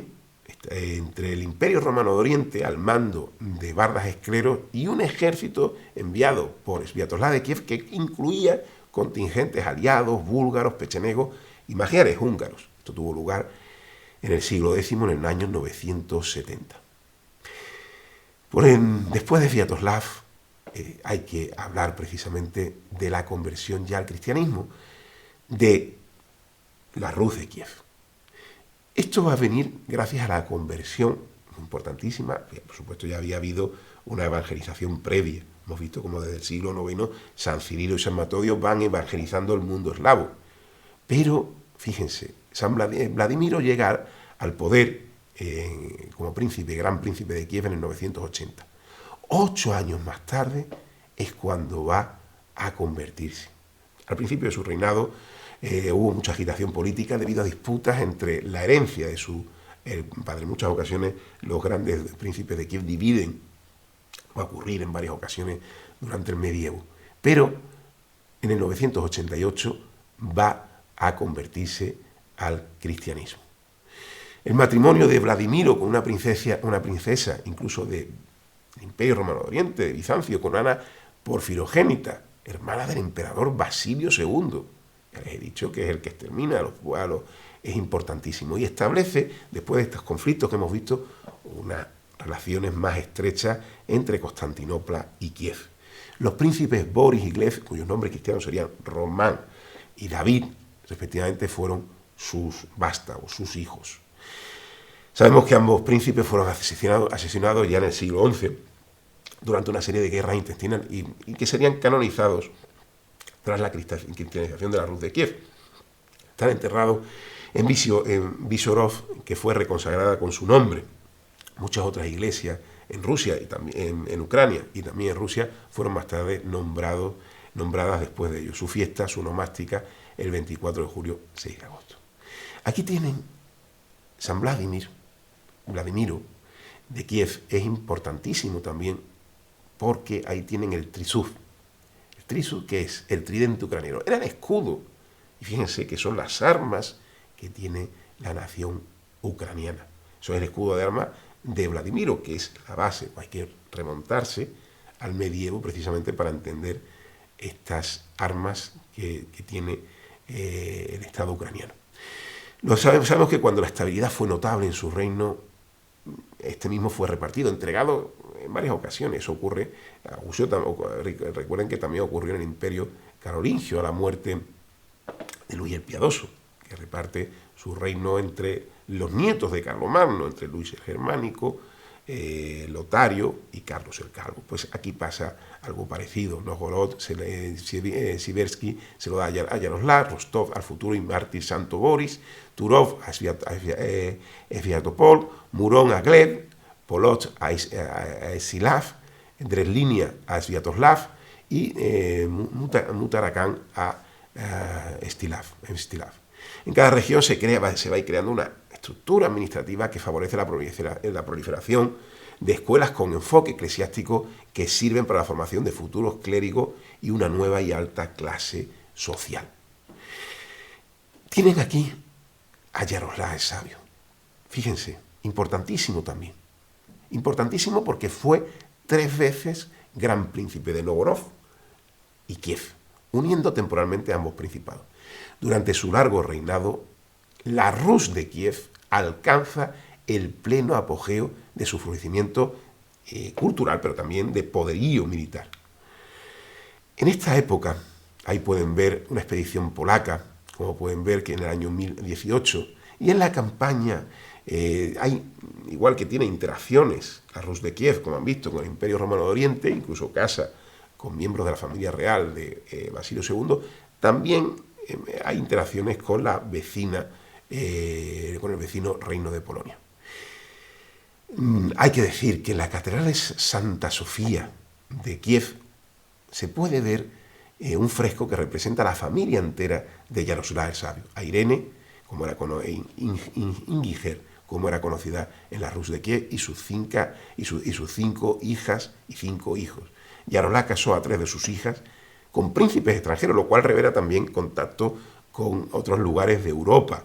entre el Imperio Romano de Oriente, al mando de Bardas Escleros, y un ejército enviado por Sviatoslav de Kiev, que incluía contingentes aliados, búlgaros, pechenegos y magiares húngaros. Esto tuvo lugar en el siglo X, en el año 970. Después de Sviatoslav, hay que hablar precisamente de la conversión ya al cristianismo de la Rus de Kiev. Esto va a venir gracias a la conversión importantísima. Por supuesto, ya había habido una evangelización previa. Hemos visto como desde el siglo IX San Cirilo y San Matodio van evangelizando el mundo eslavo. Pero, fíjense, San Vladimiro llega al poder como príncipe, gran príncipe de Kiev en el 980. 8 años más tarde es cuando va a convertirse. Al principio de su reinado hubo mucha agitación política debido a disputas entre la herencia de su padre. En muchas ocasiones los grandes príncipes de Kiev dividen, va a ocurrir en varias ocasiones durante el medievo. Pero en el 988 va a convertirse al cristianismo. El matrimonio de Vladimiro con una princesa incluso del Imperio Romano de Oriente, de Bizancio, con Ana Porfirogénita, hermana del emperador Basilio II. Ya les he dicho que es el que extermina a los pueblos, es importantísimo. Y establece, después de estos conflictos que hemos visto, unas relaciones más estrechas entre Constantinopla y Kiev. Los príncipes Boris y Gleb, cuyos nombres cristianos serían Román y David, respectivamente, fueron sus vástagos, sus hijos. Sabemos que ambos príncipes fueron asesinados ya en el siglo XI, durante una serie de guerras intestinas, y que serían canonizados tras la cristianización de la Rus de Kiev. Están enterrados en Vishorov, que fue reconsagrada con su nombre. Muchas otras iglesias en Rusia y también en Ucrania y también en Rusia fueron más tarde nombradas después de ello. Su fiesta, su nomástica, el 24 de julio, 6 de agosto. Aquí tienen San Vladimiro de Kiev, es importantísimo también porque ahí tienen el trisuz. El trisuz, que es el tridente ucraniano, era el escudo. Y fíjense que son las armas que tiene la nación ucraniana. Eso es el escudo de armas de Vladimiro, que es la base. Hay que remontarse al medievo precisamente para entender estas armas que tiene el Estado ucraniano. Sabemos que cuando la estabilidad fue notable en su reino, este mismo fue repartido, entregado en varias ocasiones. Eso ocurre, recuerden que también ocurrió en el Imperio Carolingio, a la muerte de Luis el Piadoso, que reparte su reino entre los nietos de Carlomagno, entre Luis el Germánico, Lotario y Carlos el Calvo. Pues aquí pasa algo parecido. Novgorod, Siversky se lo da a Yaroslav, Rostov al futuro y mártir Santo Boris, Turov a Sviatopol, Murón a Gleb, Polotsk a Esilav, Dreslinia a Sviatoslav y Mutarakán a Stilav. En cada región se va a ir creando una estructura administrativa que favorece la proliferación de escuelas con enfoque eclesiástico que sirven para la formación de futuros clérigos y una nueva y alta clase social. Tienen aquí a Yaroslav el Sabio. Fíjense, importantísimo también. Importantísimo porque fue 3 veces gran príncipe de Novgorod y Kiev, uniendo temporalmente ambos principados. Durante su largo reinado, la Rus de Kiev alcanza el pleno apogeo de su florecimiento cultural, pero también de poderío militar. En esta época, ahí pueden ver una expedición polaca, como pueden ver que en el año 1018, y en la campaña hay, igual que tiene interacciones la Rus de Kiev, como han visto, con el Imperio Romano de Oriente, incluso casa con miembros de la familia real de Basilio II, también hay interacciones con la vecina, con el vecino reino de Polonia. Hay que decir que en la catedral de Santa Sofía de Kiev se puede ver un fresco que representa a la familia entera de Yaroslav el Sabio, a Irene, como era Ingiger, como era conocida en la Rus de Kiev, y sus 5 hijas y 5 hijos. Yaroslav casó a 3 de sus hijas con príncipes extranjeros, lo cual revela también contacto con otros lugares de Europa,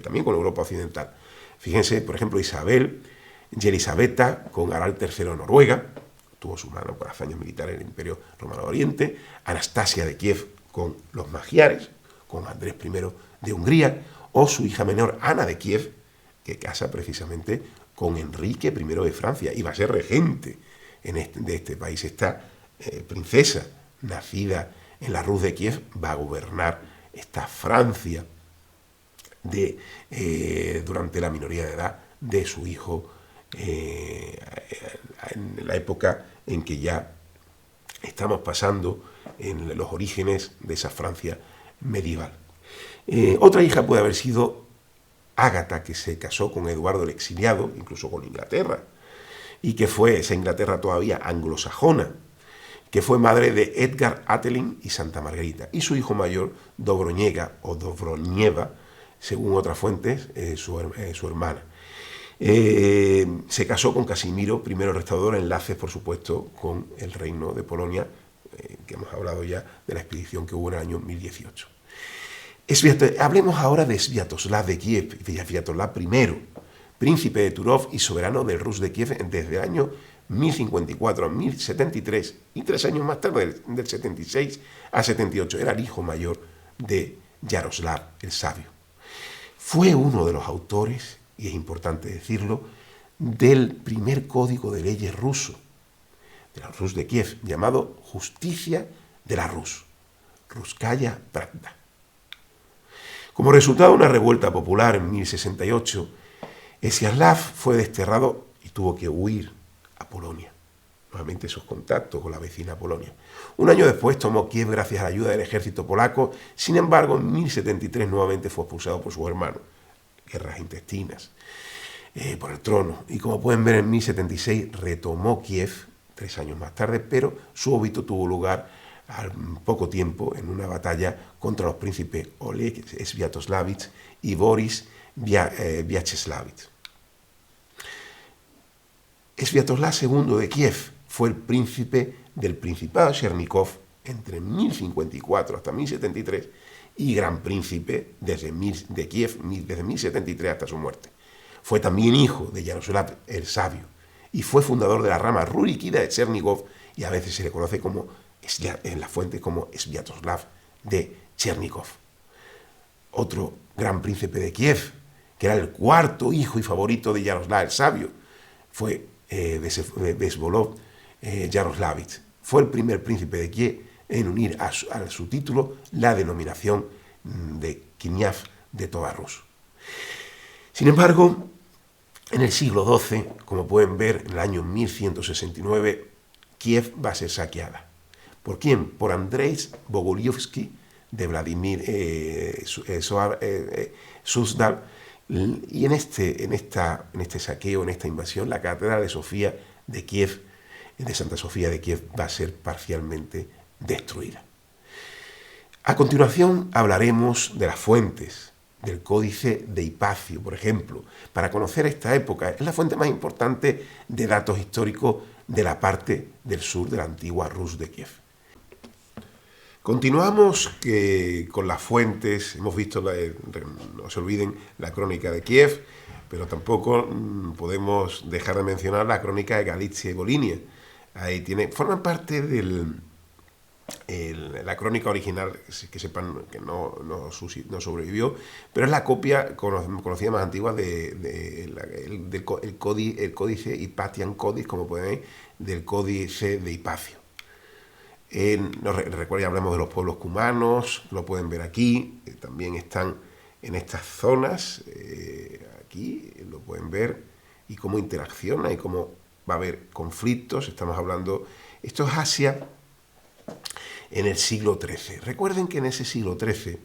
también con Europa occidental. Fíjense, por ejemplo, Isabel, Yelisabeta con Harald III de Noruega, tuvo su mano por hazañas militares en el Imperio Romano de Oriente, Anastasia de Kiev con los magiares, con Andrés I de Hungría, o su hija menor Ana de Kiev, que casa precisamente con Enrique I de Francia y va a ser regente de este país. Esta princesa, nacida en la Rus de Kiev, va a gobernar esta Francia durante la minoría de edad de su hijo, en la época en que ya estamos pasando en los orígenes de esa Francia medieval. Otra hija puede haber sido Ágata, que se casó con Eduardo el Exiliado, incluso con Inglaterra, y que fue esa Inglaterra todavía anglosajona, que fue madre de Edgar Ateling y Santa Margarita, y su hijo mayor, Dobroñega o Dobronieva, según otras fuentes, su hermana. Se casó con Casimiro I el Restaurador, enlaces, por supuesto, con el reino de Polonia, que hemos hablado ya de la expedición que hubo en el año 1018. Hablemos ahora de Sviatoslav de Kiev, Sviatoslav I, príncipe de Turov y soberano del Rus de Kiev desde el año 1054 a 1073, y 3 años más tarde, del 76 a 78, era el hijo mayor de Yaroslav el Sabio. Fue uno de los autores, y es importante decirlo, del primer código de leyes ruso, de la Rus de Kiev, llamado Justicia de la Rus, Ruskaya Pravda. Como resultado de una revuelta popular en 1068, Sviatoslav fue desterrado y tuvo que huir a Polonia. Nuevamente esos contactos con la vecina Polonia. Un año después tomó Kiev gracias a la ayuda del ejército polaco. Sin embargo, en 1073 nuevamente fue expulsado por su hermano. Guerras intestinas por el trono. Y como pueden ver, en 1076 retomó Kiev, 3 años más tarde, pero su óbito tuvo lugar al poco tiempo en una batalla contra los príncipes Oleg Sviatoslavich y Boris Vyacheslav. Sviatoslav II de Kiev fue el príncipe del Principado de Chernígov entre 1054 hasta 1073 y gran príncipe de Kiev desde 1073 hasta su muerte. Fue también hijo de Yaroslav el Sabio y fue fundador de la rama rúrikida de Chernígov, y a veces se le conoce en la fuente como Sviatoslav de Chernígov. Otro gran príncipe de Kiev, que era el cuarto hijo y favorito de Yaroslav el Sabio, fue Vesvolod Yaroslavich. Fue el primer príncipe de Kiev en unir a su título la denominación de Kniav de toda Rus. Sin embargo, en el siglo XII, como pueden ver, en el año 1169, Kiev va a ser saqueada. ¿Por quién? Por Andrei Bogulievsky de Vladimir Suzdal. Y en este saqueo, en esta invasión, la catedral de Sofía de Kiev, de Santa Sofía de Kiev, va a ser parcialmente destruida. A continuación hablaremos de las fuentes, del Códice de Hipacio, por ejemplo. Para conocer esta época, es la fuente más importante de datos históricos de la parte del sur de la antigua Rus de Kiev. Continuamos con las fuentes. Hemos visto, no se olviden, la crónica de Kiev, pero tampoco podemos dejar de mencionar la crónica de Galicia y Volinia. Ahí forman parte de la crónica original, que sepan que no sobrevivió, pero es la copia conocida más antigua del Códice Hypatian Codis, como pueden ver, del Códice de Hipacio. Recuerden, hablamos de los pueblos cumanos, lo pueden ver aquí, también están en estas zonas, aquí lo pueden ver, y cómo interacciona y cómo va a haber conflictos. Estamos hablando, esto es Asia en el siglo XIII. Recuerden que en ese siglo XIII,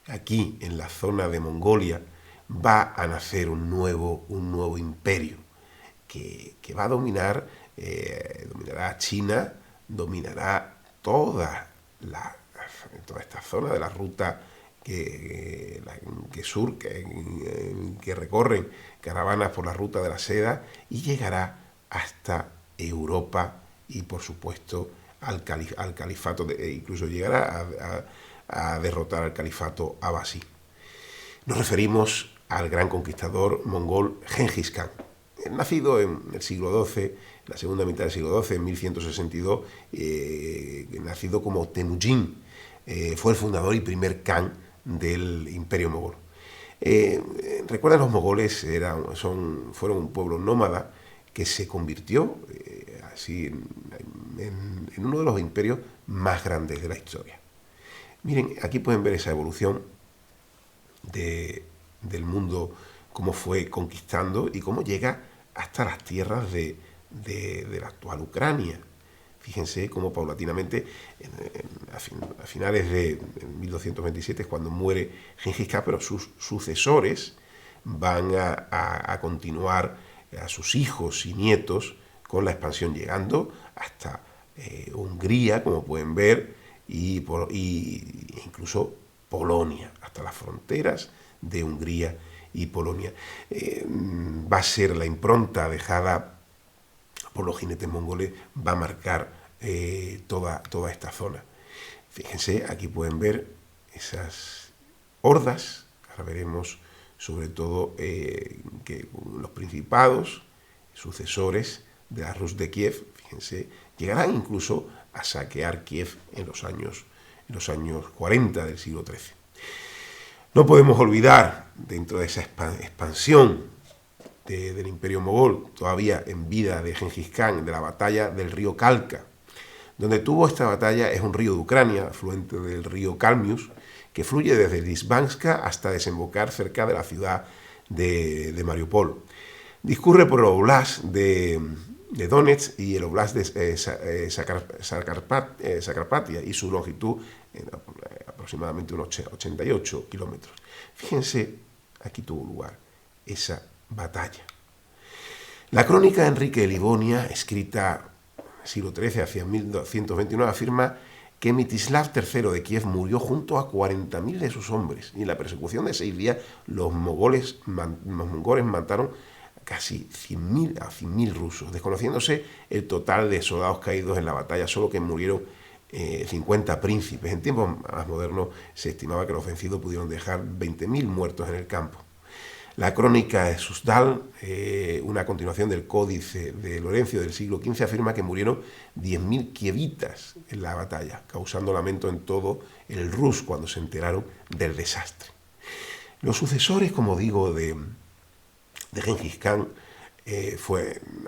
aquí en la zona de Mongolia, va a nacer un nuevo imperio que va a dominará China, dominará toda toda esta zona de la ruta que recorren caravanas por la ruta de la seda, y llegará hasta Europa y, por supuesto, al califato, incluso llegará a derrotar al califato abasí. Nos referimos al gran conquistador mongol Gengis Khan, nacido en el siglo XII, en la segunda mitad del siglo XII, en 1162, nacido como Temujin. Fue el fundador y primer Khan del Imperio Mogol. Recuerden, los mogoles fueron un pueblo nómada que se convirtió así en uno de los imperios más grandes de la historia. Miren, aquí pueden ver esa evolución del mundo, cómo fue conquistando y cómo llega hasta las tierras de la actual Ucrania. Fíjense cómo paulatinamente, a finales de 1227 es cuando muere Gengis Khan, pero sus sucesores van a continuar, a sus hijos y nietos, con la expansión, llegando hasta Hungría, como pueden ver, y incluso Polonia, hasta las fronteras de Hungría y Polonia. Va a ser la impronta dejada por los jinetes mongoles, va a marcar toda esta zona. Fíjense, aquí pueden ver esas hordas. Ahora veremos sobre todo que los principados, sucesores de la Rus de Kiev, fíjense, llegarán incluso a saquear Kiev en los años 40 del siglo XIII. No podemos olvidar, dentro de esa expansión del Imperio Mogol, todavía en vida de Gengis Khan, de la batalla del río Kalka. Donde tuvo esta batalla es un río de Ucrania, afluente del río Kalmius, que fluye desde Lizbanska hasta desembocar cerca de la ciudad de Mariupol. Discurre por el Oblast de Donetsk y el Oblast de Zakarpatia, y su longitud aproximadamente unos 88 kilómetros. Fíjense, aquí tuvo lugar esa batalla. La crónica de Enrique de Livonia, escrita en el siglo XIII, hacia 1229, afirma que Mstislav III de Kiev murió junto a 40.000 de sus hombres, y en la persecución de 6 días los mongoles mataron casi 100.000 rusos, desconociéndose el total de soldados caídos en la batalla, solo que murieron 50 príncipes. En tiempos más modernos se estimaba que los vencidos pudieron dejar 20.000 muertos en el campo. La crónica de Susdal, una continuación del códice de Lorenzo del siglo XV, afirma que murieron 10.000 kievitas en la batalla, causando lamento en todo el Rus cuando se enteraron del desastre. Los sucesores, como digo, de Gengis Khan,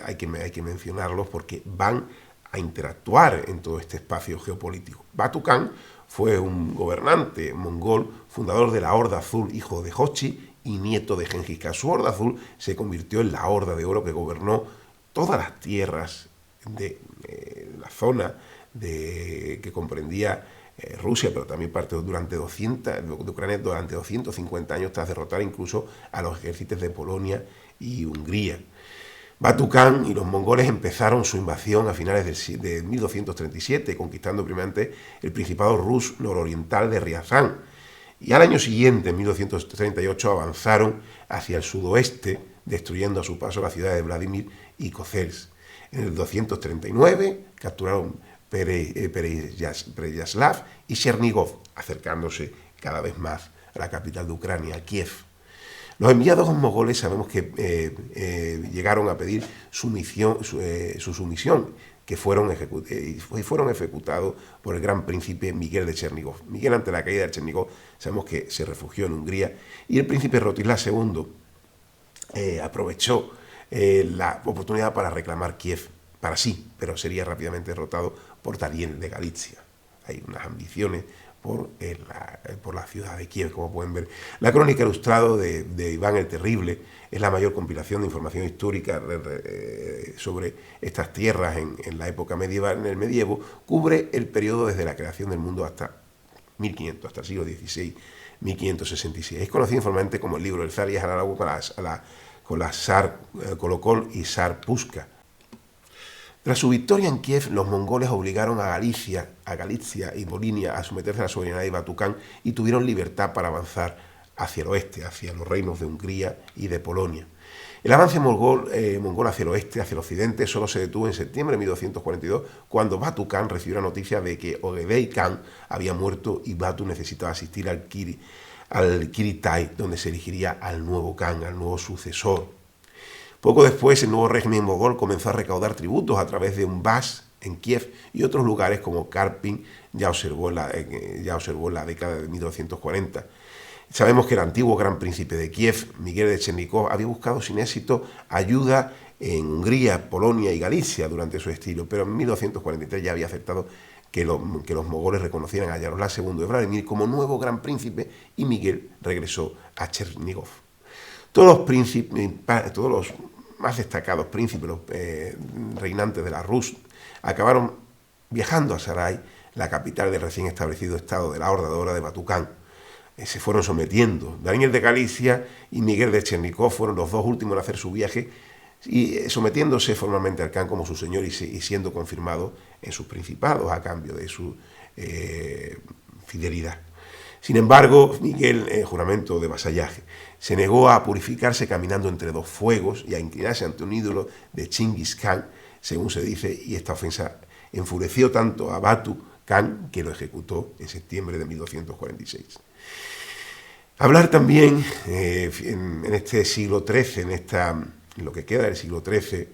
hay que mencionarlos porque van a interactuar en todo este espacio geopolítico. Batu Khan fue un gobernante mongol, fundador de la Horda Azul, hijo de Jochi y nieto de Gengis Khan. Su Horda Azul se convirtió en la Horda de Oro que gobernó todas las tierras de la zona que comprendía Rusia, pero también parte de Ucrania durante 250 años, tras derrotar incluso a los ejércitos de Polonia y Hungría. Batu Khan y los mongoles empezaron su invasión a finales de 1237, conquistando primeramente el Principado Rus nororiental de Riazán, y al año siguiente, en 1238, avanzaron hacia el sudoeste, destruyendo a su paso la ciudad de Vladimir y Kozelsk. En el 239 capturaron Pereyaslav y Chernigov, acercándose cada vez más a la capital de Ucrania, Kiev. Los enviados mongoles sabemos que llegaron a pedir su sumisión, que fueron ejecutados por el gran príncipe Miguel de Chernigov. Miguel, ante la caída de Chernigov, sabemos que se refugió en Hungría, y el príncipe Rostislav II aprovechó la oportunidad para reclamar Kiev para sí, pero sería rápidamente derrotado por Darién de Galitzia. Hay unas ambiciones por la ciudad de Kiev, como pueden ver. La crónica ilustrada de Iván el Terrible es la mayor compilación de información histórica sobre estas tierras en la época medieval, en el medievo. Cubre el periodo desde la creación del mundo hasta 1500, hasta el siglo XVI, 1566. Es conocido informalmente como el libro del zar y es análogo con la Zar Kolokol y Zar Pushka. Tras su victoria en Kiev, los mongoles obligaron a Galicia y Volinia a someterse a la soberanía de Batukán y tuvieron libertad para avanzar hacia el oeste, hacia los reinos de Hungría y de Polonia. El avance mongol hacia el oeste, hacia el occidente, solo se detuvo en septiembre de 1242, cuando Batu Khan recibió la noticia de que Ogedei Khan había muerto y Batu necesitaba asistir al Kiritai, donde se elegiría al nuevo Khan, al nuevo sucesor. Poco después, el nuevo régimen mogol comenzó a recaudar tributos a través de un Bas en Kiev y otros lugares como Karpin ya observó en la década de 1240. Sabemos que el antiguo gran príncipe de Kiev, Miguel de Chernígov, había buscado sin éxito ayuda en Hungría, Polonia y Galicia durante su exilio, pero en 1243 ya había aceptado que los mogoles reconocieran a Yaroslav II de Vladimir como nuevo gran príncipe y Miguel regresó a Chernígov. Todos los más destacados príncipes, los reinantes de la Rus, acabaron viajando a Sarai, la capital del recién establecido estado de la Horda Dora de Batu Khan. Se fueron sometiendo. Daniel de Galicia y Miguel de Chernígov fueron los dos últimos en hacer su viaje y sometiéndose formalmente al Khan como su señor y siendo confirmados en sus principados a cambio de su fidelidad. Sin embargo, Miguel, en juramento de vasallaje, se negó a purificarse caminando entre dos fuegos y a inclinarse ante un ídolo de Chingis Khan, según se dice, y esta ofensa enfureció tanto a Batu Khan que lo ejecutó en septiembre de 1246. Hablar también en este siglo XIII, en lo que queda del siglo XIII,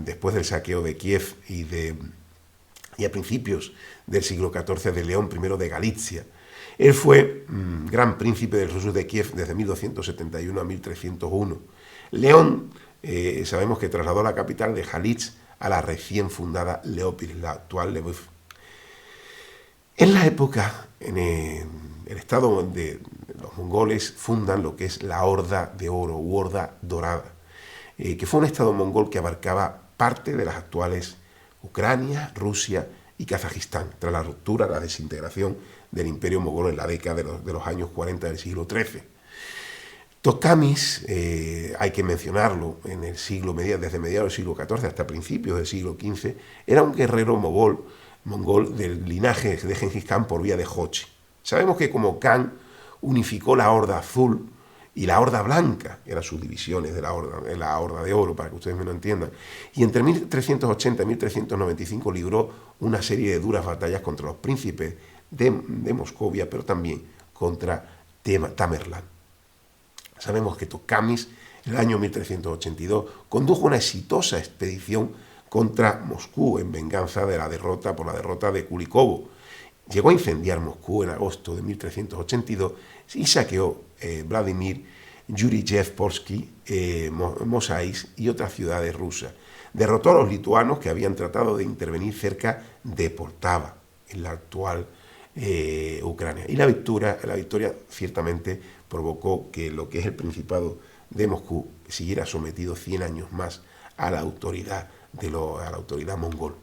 después del saqueo de Kiev y a principios del siglo XIV de León I de Galicia. Él fue gran príncipe del Rus de Kiev desde 1271 a 1301. León, sabemos que trasladó la capital de Halitz a la recién fundada Leópolis, la actual Lviv. En la época, en el estado donde los mongoles fundan lo que es la Horda de Oro, u Horda Dorada, que fue un estado mongol que abarcaba parte de las actuales Ucrania, Rusia y Kazajistán, tras la ruptura, la desintegración del imperio mogol en la década de los años 40 del siglo XIII. Tokamis, hay que mencionarlo, en el desde mediados del siglo XIV hasta principios del siglo XV, era un guerrero mongol del linaje de Gengis Khan por vía de Jochi. Sabemos que como Khan unificó la Horda Azul y la Horda Blanca, eran sus divisiones de la Horda de Oro, para que ustedes me lo entiendan, y entre 1380 y 1395 libró una serie de duras batallas contra los príncipes de Moscovia, pero también contra Tamerlán. Sabemos que Tokamis, en el año 1382, condujo una exitosa expedición contra Moscú en venganza por la derrota de Kulikovo. Llegó a incendiar Moscú en agosto de 1382 y saqueó Vladimir, Yuriyev-Polski, Mosais y otras ciudades rusas. Derrotó a los lituanos que habían tratado de intervenir cerca de Poltava, en la actual Ucrania. Y la victoria ciertamente provocó que lo que es el Principado de Moscú siguiera sometido 100 años más a la autoridad mongol.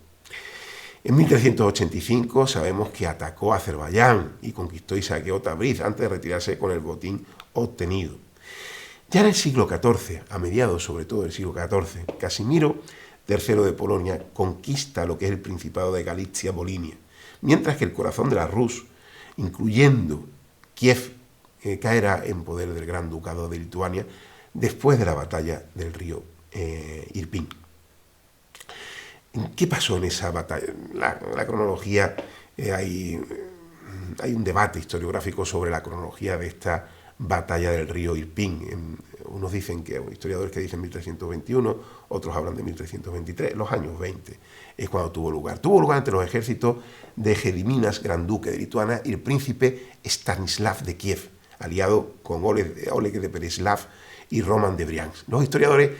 En 1385 sabemos que atacó a Azerbaiyán y conquistó y saqueó Tabriz antes de retirarse con el botín obtenido. Ya en el siglo XIV, a mediados sobre todo del siglo XIV, Casimiro III de Polonia conquista lo que es el Principado de Galicia-Volinia, mientras que el corazón de la Rus, incluyendo Kiev, caerá en poder del Gran Ducado de Lituania después de la batalla del río Irpin. ¿Qué pasó en esa batalla? La cronología, hay un debate historiográfico sobre la cronología de esta batalla del río Irpin. Unos dicen historiadores que dicen 1321, otros hablan de 1323, los años 20 es cuando tuvo lugar. Tuvo lugar entre los ejércitos de Gediminas, gran duque de Lituania, y el príncipe Stanislav de Kiev, aliado con Oleg de Pereslav y Roman de Briansk. Los historiadores,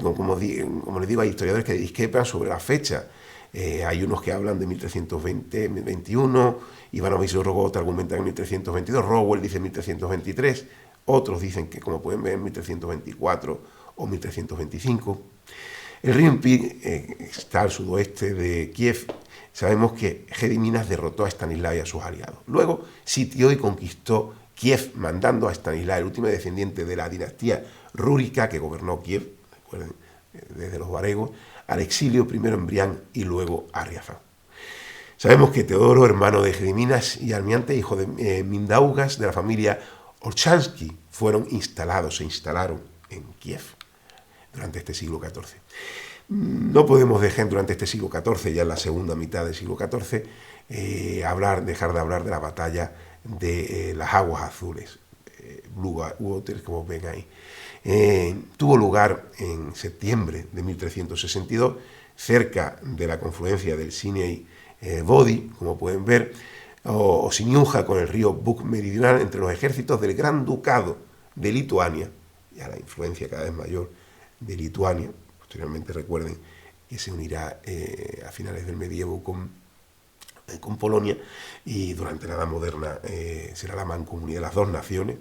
como les digo, hay historiadores que discrepan sobre la fecha. Hay unos que hablan de 1321, Ivanovich Rogot argumenta en 1322, Rowell dice 1323, otros dicen que, como pueden ver, 1324 o 1325. El río Irpin está al sudoeste de Kiev. Sabemos que Gediminas derrotó a Stanislav y a sus aliados. Luego sitió y conquistó Kiev, mandando a Stanislav, el último descendiente de la dinastía rúrica que gobernó Kiev, recuerden, desde los varegos, al exilio, primero en Brián y luego a Riazán. Sabemos que Teodoro, hermano de Gediminas y Almirante, hijo de Mindaugas, de la familia Olchansky, se instalaron en Kiev durante este siglo XIV. No podemos dejar durante este siglo XIV, ya en la segunda mitad del siglo XIV, dejar de hablar de la batalla de las Aguas Azules, Blue Waters, como ven ahí. Tuvo lugar en septiembre de 1362, cerca de la confluencia del Sinai Vodi, como pueden ver, o Siniuja con el río Bug meridional, entre los ejércitos del Gran Ducado de Lituania, y a la influencia cada vez mayor de Lituania. Posteriormente recuerden que se unirá a finales del medievo con Polonia, y durante la Edad Moderna será la mancomunidad de las dos naciones,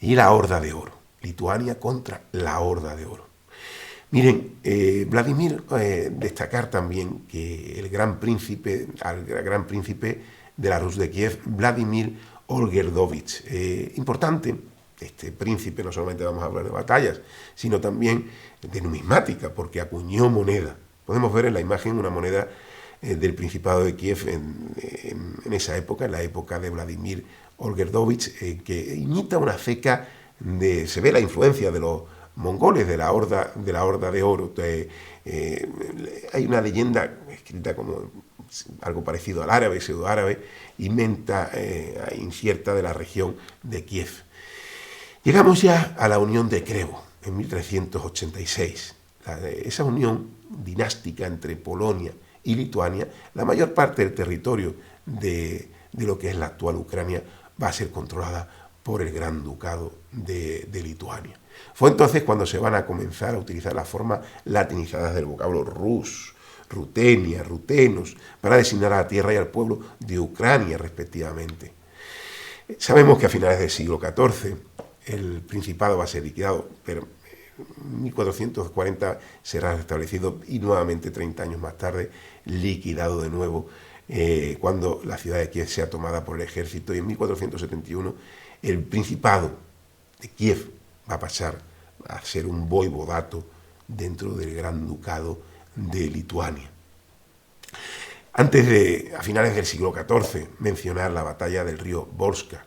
y la Horda de Oro, Lituania contra la Horda de Oro. Miren, Vladimir, destacar también que el gran príncipe de la Rus de Kiev, Vladimir Olgerdovich, importante. Este príncipe no solamente vamos a hablar de batallas, sino también de numismática, porque acuñó moneda. Podemos ver en la imagen una moneda del Principado de Kiev en esa época, en la época de Vladimir Olgerdovich, que imita una ceca se ve la influencia de los mongoles, de la horda de Oro. Hay una leyenda escrita como algo parecido al árabe, pseudoárabe, incierta de la región de Kiev. Llegamos ya a la unión de Krevo, en 1386. Esa unión dinástica entre Polonia y Lituania, la mayor parte del territorio de lo que es la actual Ucrania va a ser controlada por el Gran Ducado de Lituania. Fue entonces cuando se van a comenzar a utilizar las formas latinizadas del vocablo rus, Rutenia, rutenos, para designar a la tierra y al pueblo de Ucrania, respectivamente. Sabemos que a finales del siglo XIV el Principado va a ser liquidado, pero en 1440 será restablecido y nuevamente 30 años más tarde liquidado de nuevo cuando la ciudad de Kiev sea tomada por el ejército, y en 1471 el Principado de Kiev va a pasar a ser un voivodato dentro del Gran Ducado de Lituania. Antes a finales del siglo XIV, mencionar la batalla del río Volska,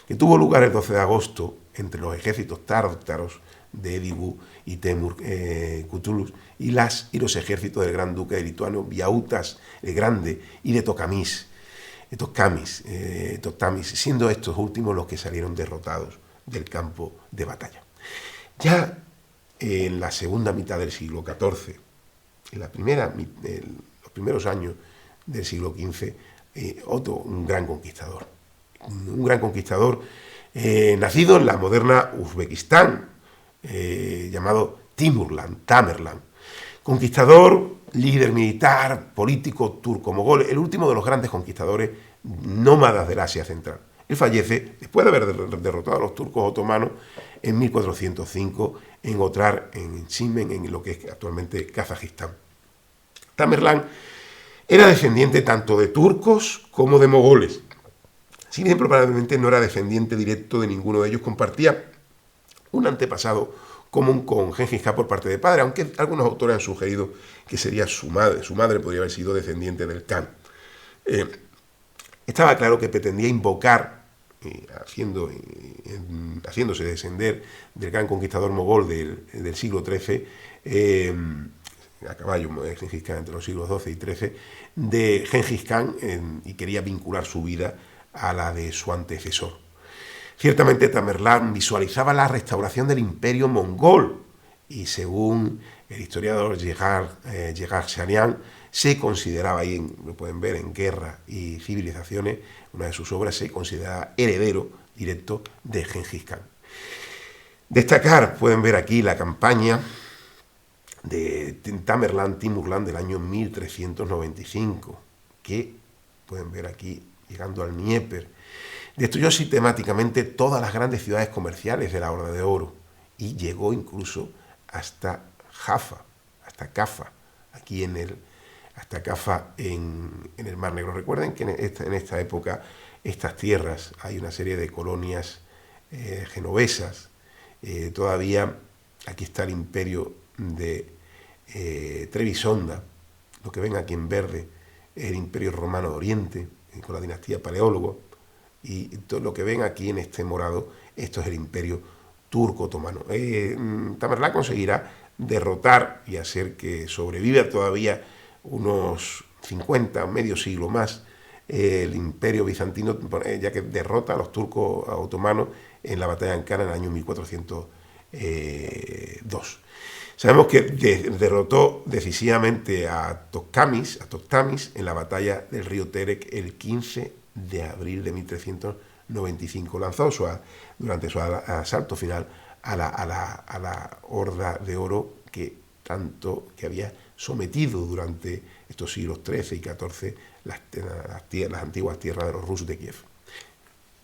que tuvo lugar el 12 de agosto entre los ejércitos tártaros de Edibu y Temur Kutulus y los ejércitos del Gran Duque de Lituano, Vytautas el Grande, y de Tokamis, siendo estos últimos los que salieron derrotados del campo de batalla. Ya en la segunda mitad del siglo XIV, en los primeros años del siglo XV, Otto, un gran conquistador, nacido en la moderna Uzbekistán, llamado Tamerlán, conquistador, líder militar, político turco-mogol, el último de los grandes conquistadores nómadas del Asia Central. Él fallece después de haber derrotado a los turcos otomanos en 1405 en Otrar, en Simen, en lo que es actualmente Kazajistán. Tamerlán era descendiente tanto de turcos como de mogoles. Si bien probablemente no era descendiente directo de ninguno de ellos, compartía un antepasado común con Gengis Khan por parte de padre, aunque algunos autores han sugerido que sería su madre. Su madre podría haber sido descendiente del Khan. Estaba claro que pretendía invocar, haciéndose descender del gran conquistador mogol del siglo XIII, a caballo de Gengis Khan entre los siglos XII y XIII, de Gengis Khan, y quería vincular su vida a la de su antecesor. Ciertamente Tamerlán visualizaba la restauración del imperio mongol y, según el historiador Yegar Sharian, se consideraba, ahí lo pueden ver en Guerra y Civilizaciones, una de sus obras, se consideraba heredero directo de Gengis Khan. Destacar, pueden ver aquí la campaña de Timurlán del año 1395, que pueden ver aquí llegando al Dnieper. Destruyó sistemáticamente todas las grandes ciudades comerciales de la Horda de Oro y llegó incluso hasta Cafa, en el Mar Negro. Recuerden que en esta época, estas tierras, hay una serie de colonias genovesas. Todavía aquí está el imperio de Trebisonda, lo que ven aquí en verde es el Imperio Romano de Oriente, con la dinastía Paleólogo, y todo lo que ven aquí en este morado, esto es el Imperio Turco-Otomano. Tamerlán conseguirá derrotar y hacer que sobreviva todavía unos 50, medio siglo más, el Imperio Bizantino, ya que derrota a los turcos otomanos en la batalla de Ankara en el año 1402. Sabemos que derrotó decisivamente a Tokhtamis en la batalla del río Terek el 15 de abril de 1395. Lanzó durante su asalto final a la horda de oro que había sometido durante estos siglos XIII y XIV las antiguas tierras de los Rus de Kiev.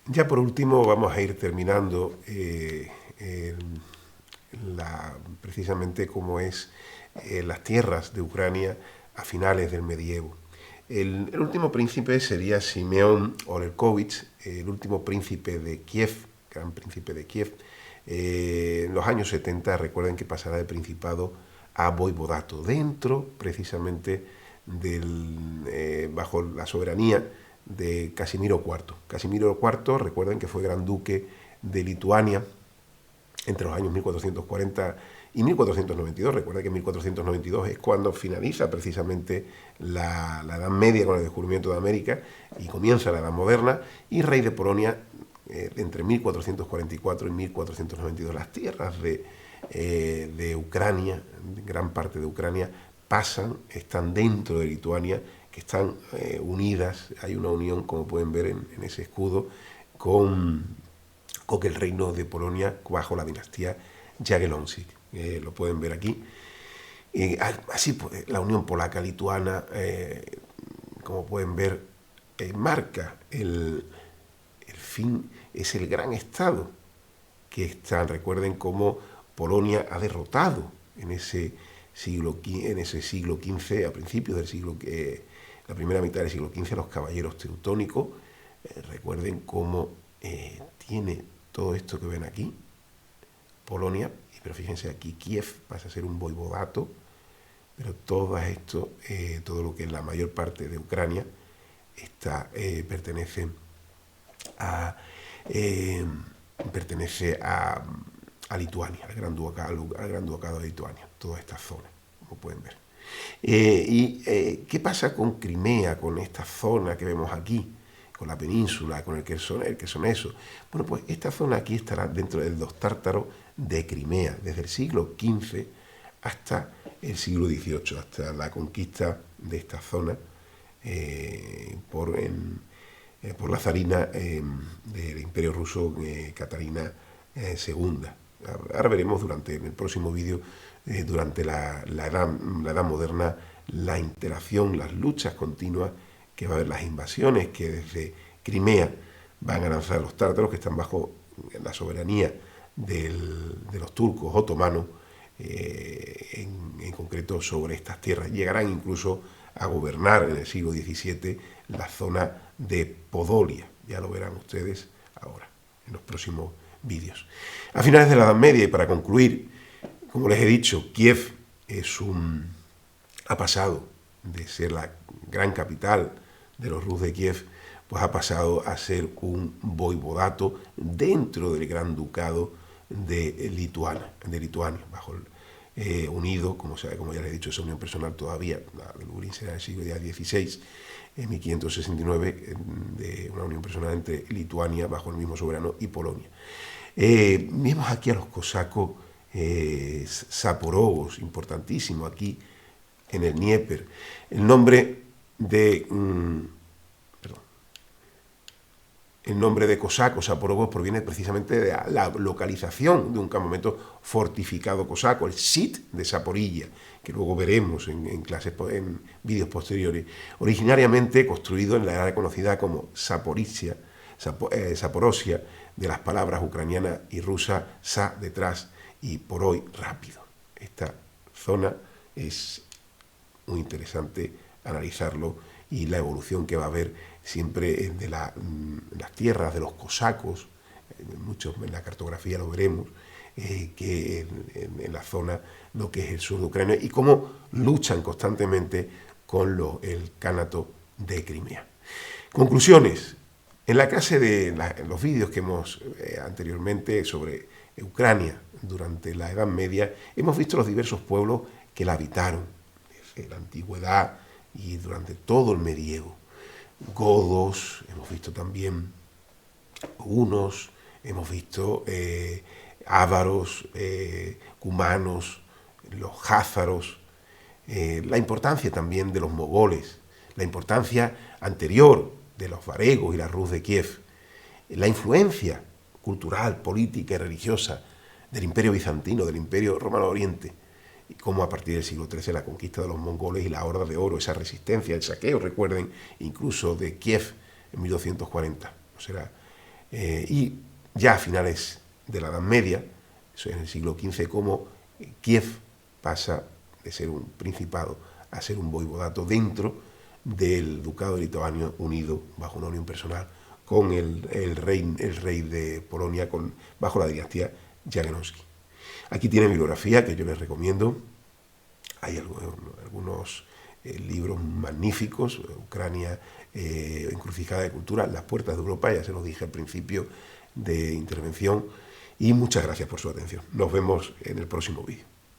Ya por último vamos a ir terminando precisamente cómo es las tierras de Ucrania a finales del medievo. El último príncipe sería Simeón Olegkovich, el último príncipe de Kiev, gran príncipe de Kiev. En los años 70, recuerden que pasará de principado a voivodato, dentro precisamente bajo la soberanía de Casimiro IV. Casimiro IV, recuerden que fue gran duque de Lituania entre los años 1440 y 1492. Recuerda que en 1492 es cuando finaliza precisamente la Edad Media con el descubrimiento de América y comienza la Edad Moderna, y rey de Polonia entre 1444 y 1492. Las tierras de Ucrania, gran parte de Ucrania, están dentro de Lituania, que están unidas. Hay una unión, como pueden ver en ese escudo, con el reino de Polonia bajo la dinastía Jagiellonczyk. Lo pueden ver aquí. Así pues, la unión polaca-lituana, como pueden ver, marca el fin, es el gran estado que están. Recuerden cómo Polonia ha derrotado en ese siglo XV, a principios del siglo, la primera mitad del siglo XV, a los caballeros teutónicos. Recuerden cómo tiene todo esto que ven aquí, Polonia, pero fíjense aquí, Kiev pasa a ser un voivodato, pero todo esto, todo lo que es la mayor parte de Ucrania, pertenece a Lituania, al Gran Ducado de Lituania, toda esta zona, como pueden ver. ¿Qué pasa con Crimea, con esta zona que vemos aquí, con la península, con el Quersoneso? Bueno, pues esta zona aquí estará dentro de los tártaros de Crimea, desde el siglo XV hasta el siglo XVIII, hasta la conquista de esta zona por la zarina del Imperio Ruso, Catarina II. Ahora veremos en el próximo vídeo, durante la edad moderna, la interacción, las luchas continuas que va a haber, las invasiones que desde Crimea van a lanzar los tártaros, que están bajo la soberanía de los turcos otomanos, en concreto sobre estas tierras. Llegarán incluso a gobernar en el siglo XVII la zona de Podolia. Ya lo verán ustedes ahora, en los próximos vídeos. A finales de la Edad Media, y para concluir, como les he dicho, Kiev ha pasado de ser la gran capital de los Rus de Kiev, pues ha pasado a ser un voivodato dentro del Gran Ducado de Lituania, bajo unido, como ya les he dicho, esa unión personal todavía, la de Lublin será del siglo XVI, en 1569, de una unión personal entre Lituania, bajo el mismo soberano, y Polonia. Vemos aquí a los cosacos zaporogos, importantísimo aquí en el Dnieper. El nombre de cosacos, zaporogos, proviene precisamente de la localización de un campamento fortificado cosaco, el Sit de Zaporilla, que luego veremos en vídeos posteriores, originariamente construido en la área conocida como Zaporizhia, Zaporozhia, de las palabras ucranianas y rusas sa, detrás, y por hoy, rápido. Esta zona es muy interesante analizarlo, y la evolución que va a haber siempre de las tierras de los cosacos, en la cartografía lo veremos, que en la zona, lo que es el sur de Ucrania, y cómo luchan constantemente con el Kanato de Crimea. Conclusiones. En la clase en los vídeos que hemos anteriormente sobre Ucrania durante la Edad Media, hemos visto los diversos pueblos que la habitaron en la antigüedad y durante todo el medievo. Godos, hemos visto también hunos, hemos visto ávaros, cumanos, los házaros, la importancia también de los mogoles, la importancia anterior de los varegos y la Rus de Kiev, la influencia cultural, política y religiosa del Imperio Bizantino, del Imperio Romano Oriente, y cómo a partir del siglo XIII la conquista de los mongoles y la Horda de Oro, esa resistencia, el saqueo, recuerden, incluso de Kiev en 1240. Y ya a finales de la Edad Media, eso es en el siglo XV, cómo Kiev pasa de ser un principado a ser un voivodato dentro del Ducado de Lituania unido bajo una unión personal con el rey de Polonia bajo la dinastía Jagiellonski. Aquí tienen bibliografía que yo les recomiendo. Hay algunos libros magníficos, Ucrania, Encrucijada de Cultura, Las Puertas de Europa, ya se los dije al principio de intervención, y muchas gracias por su atención. Nos vemos en el próximo vídeo.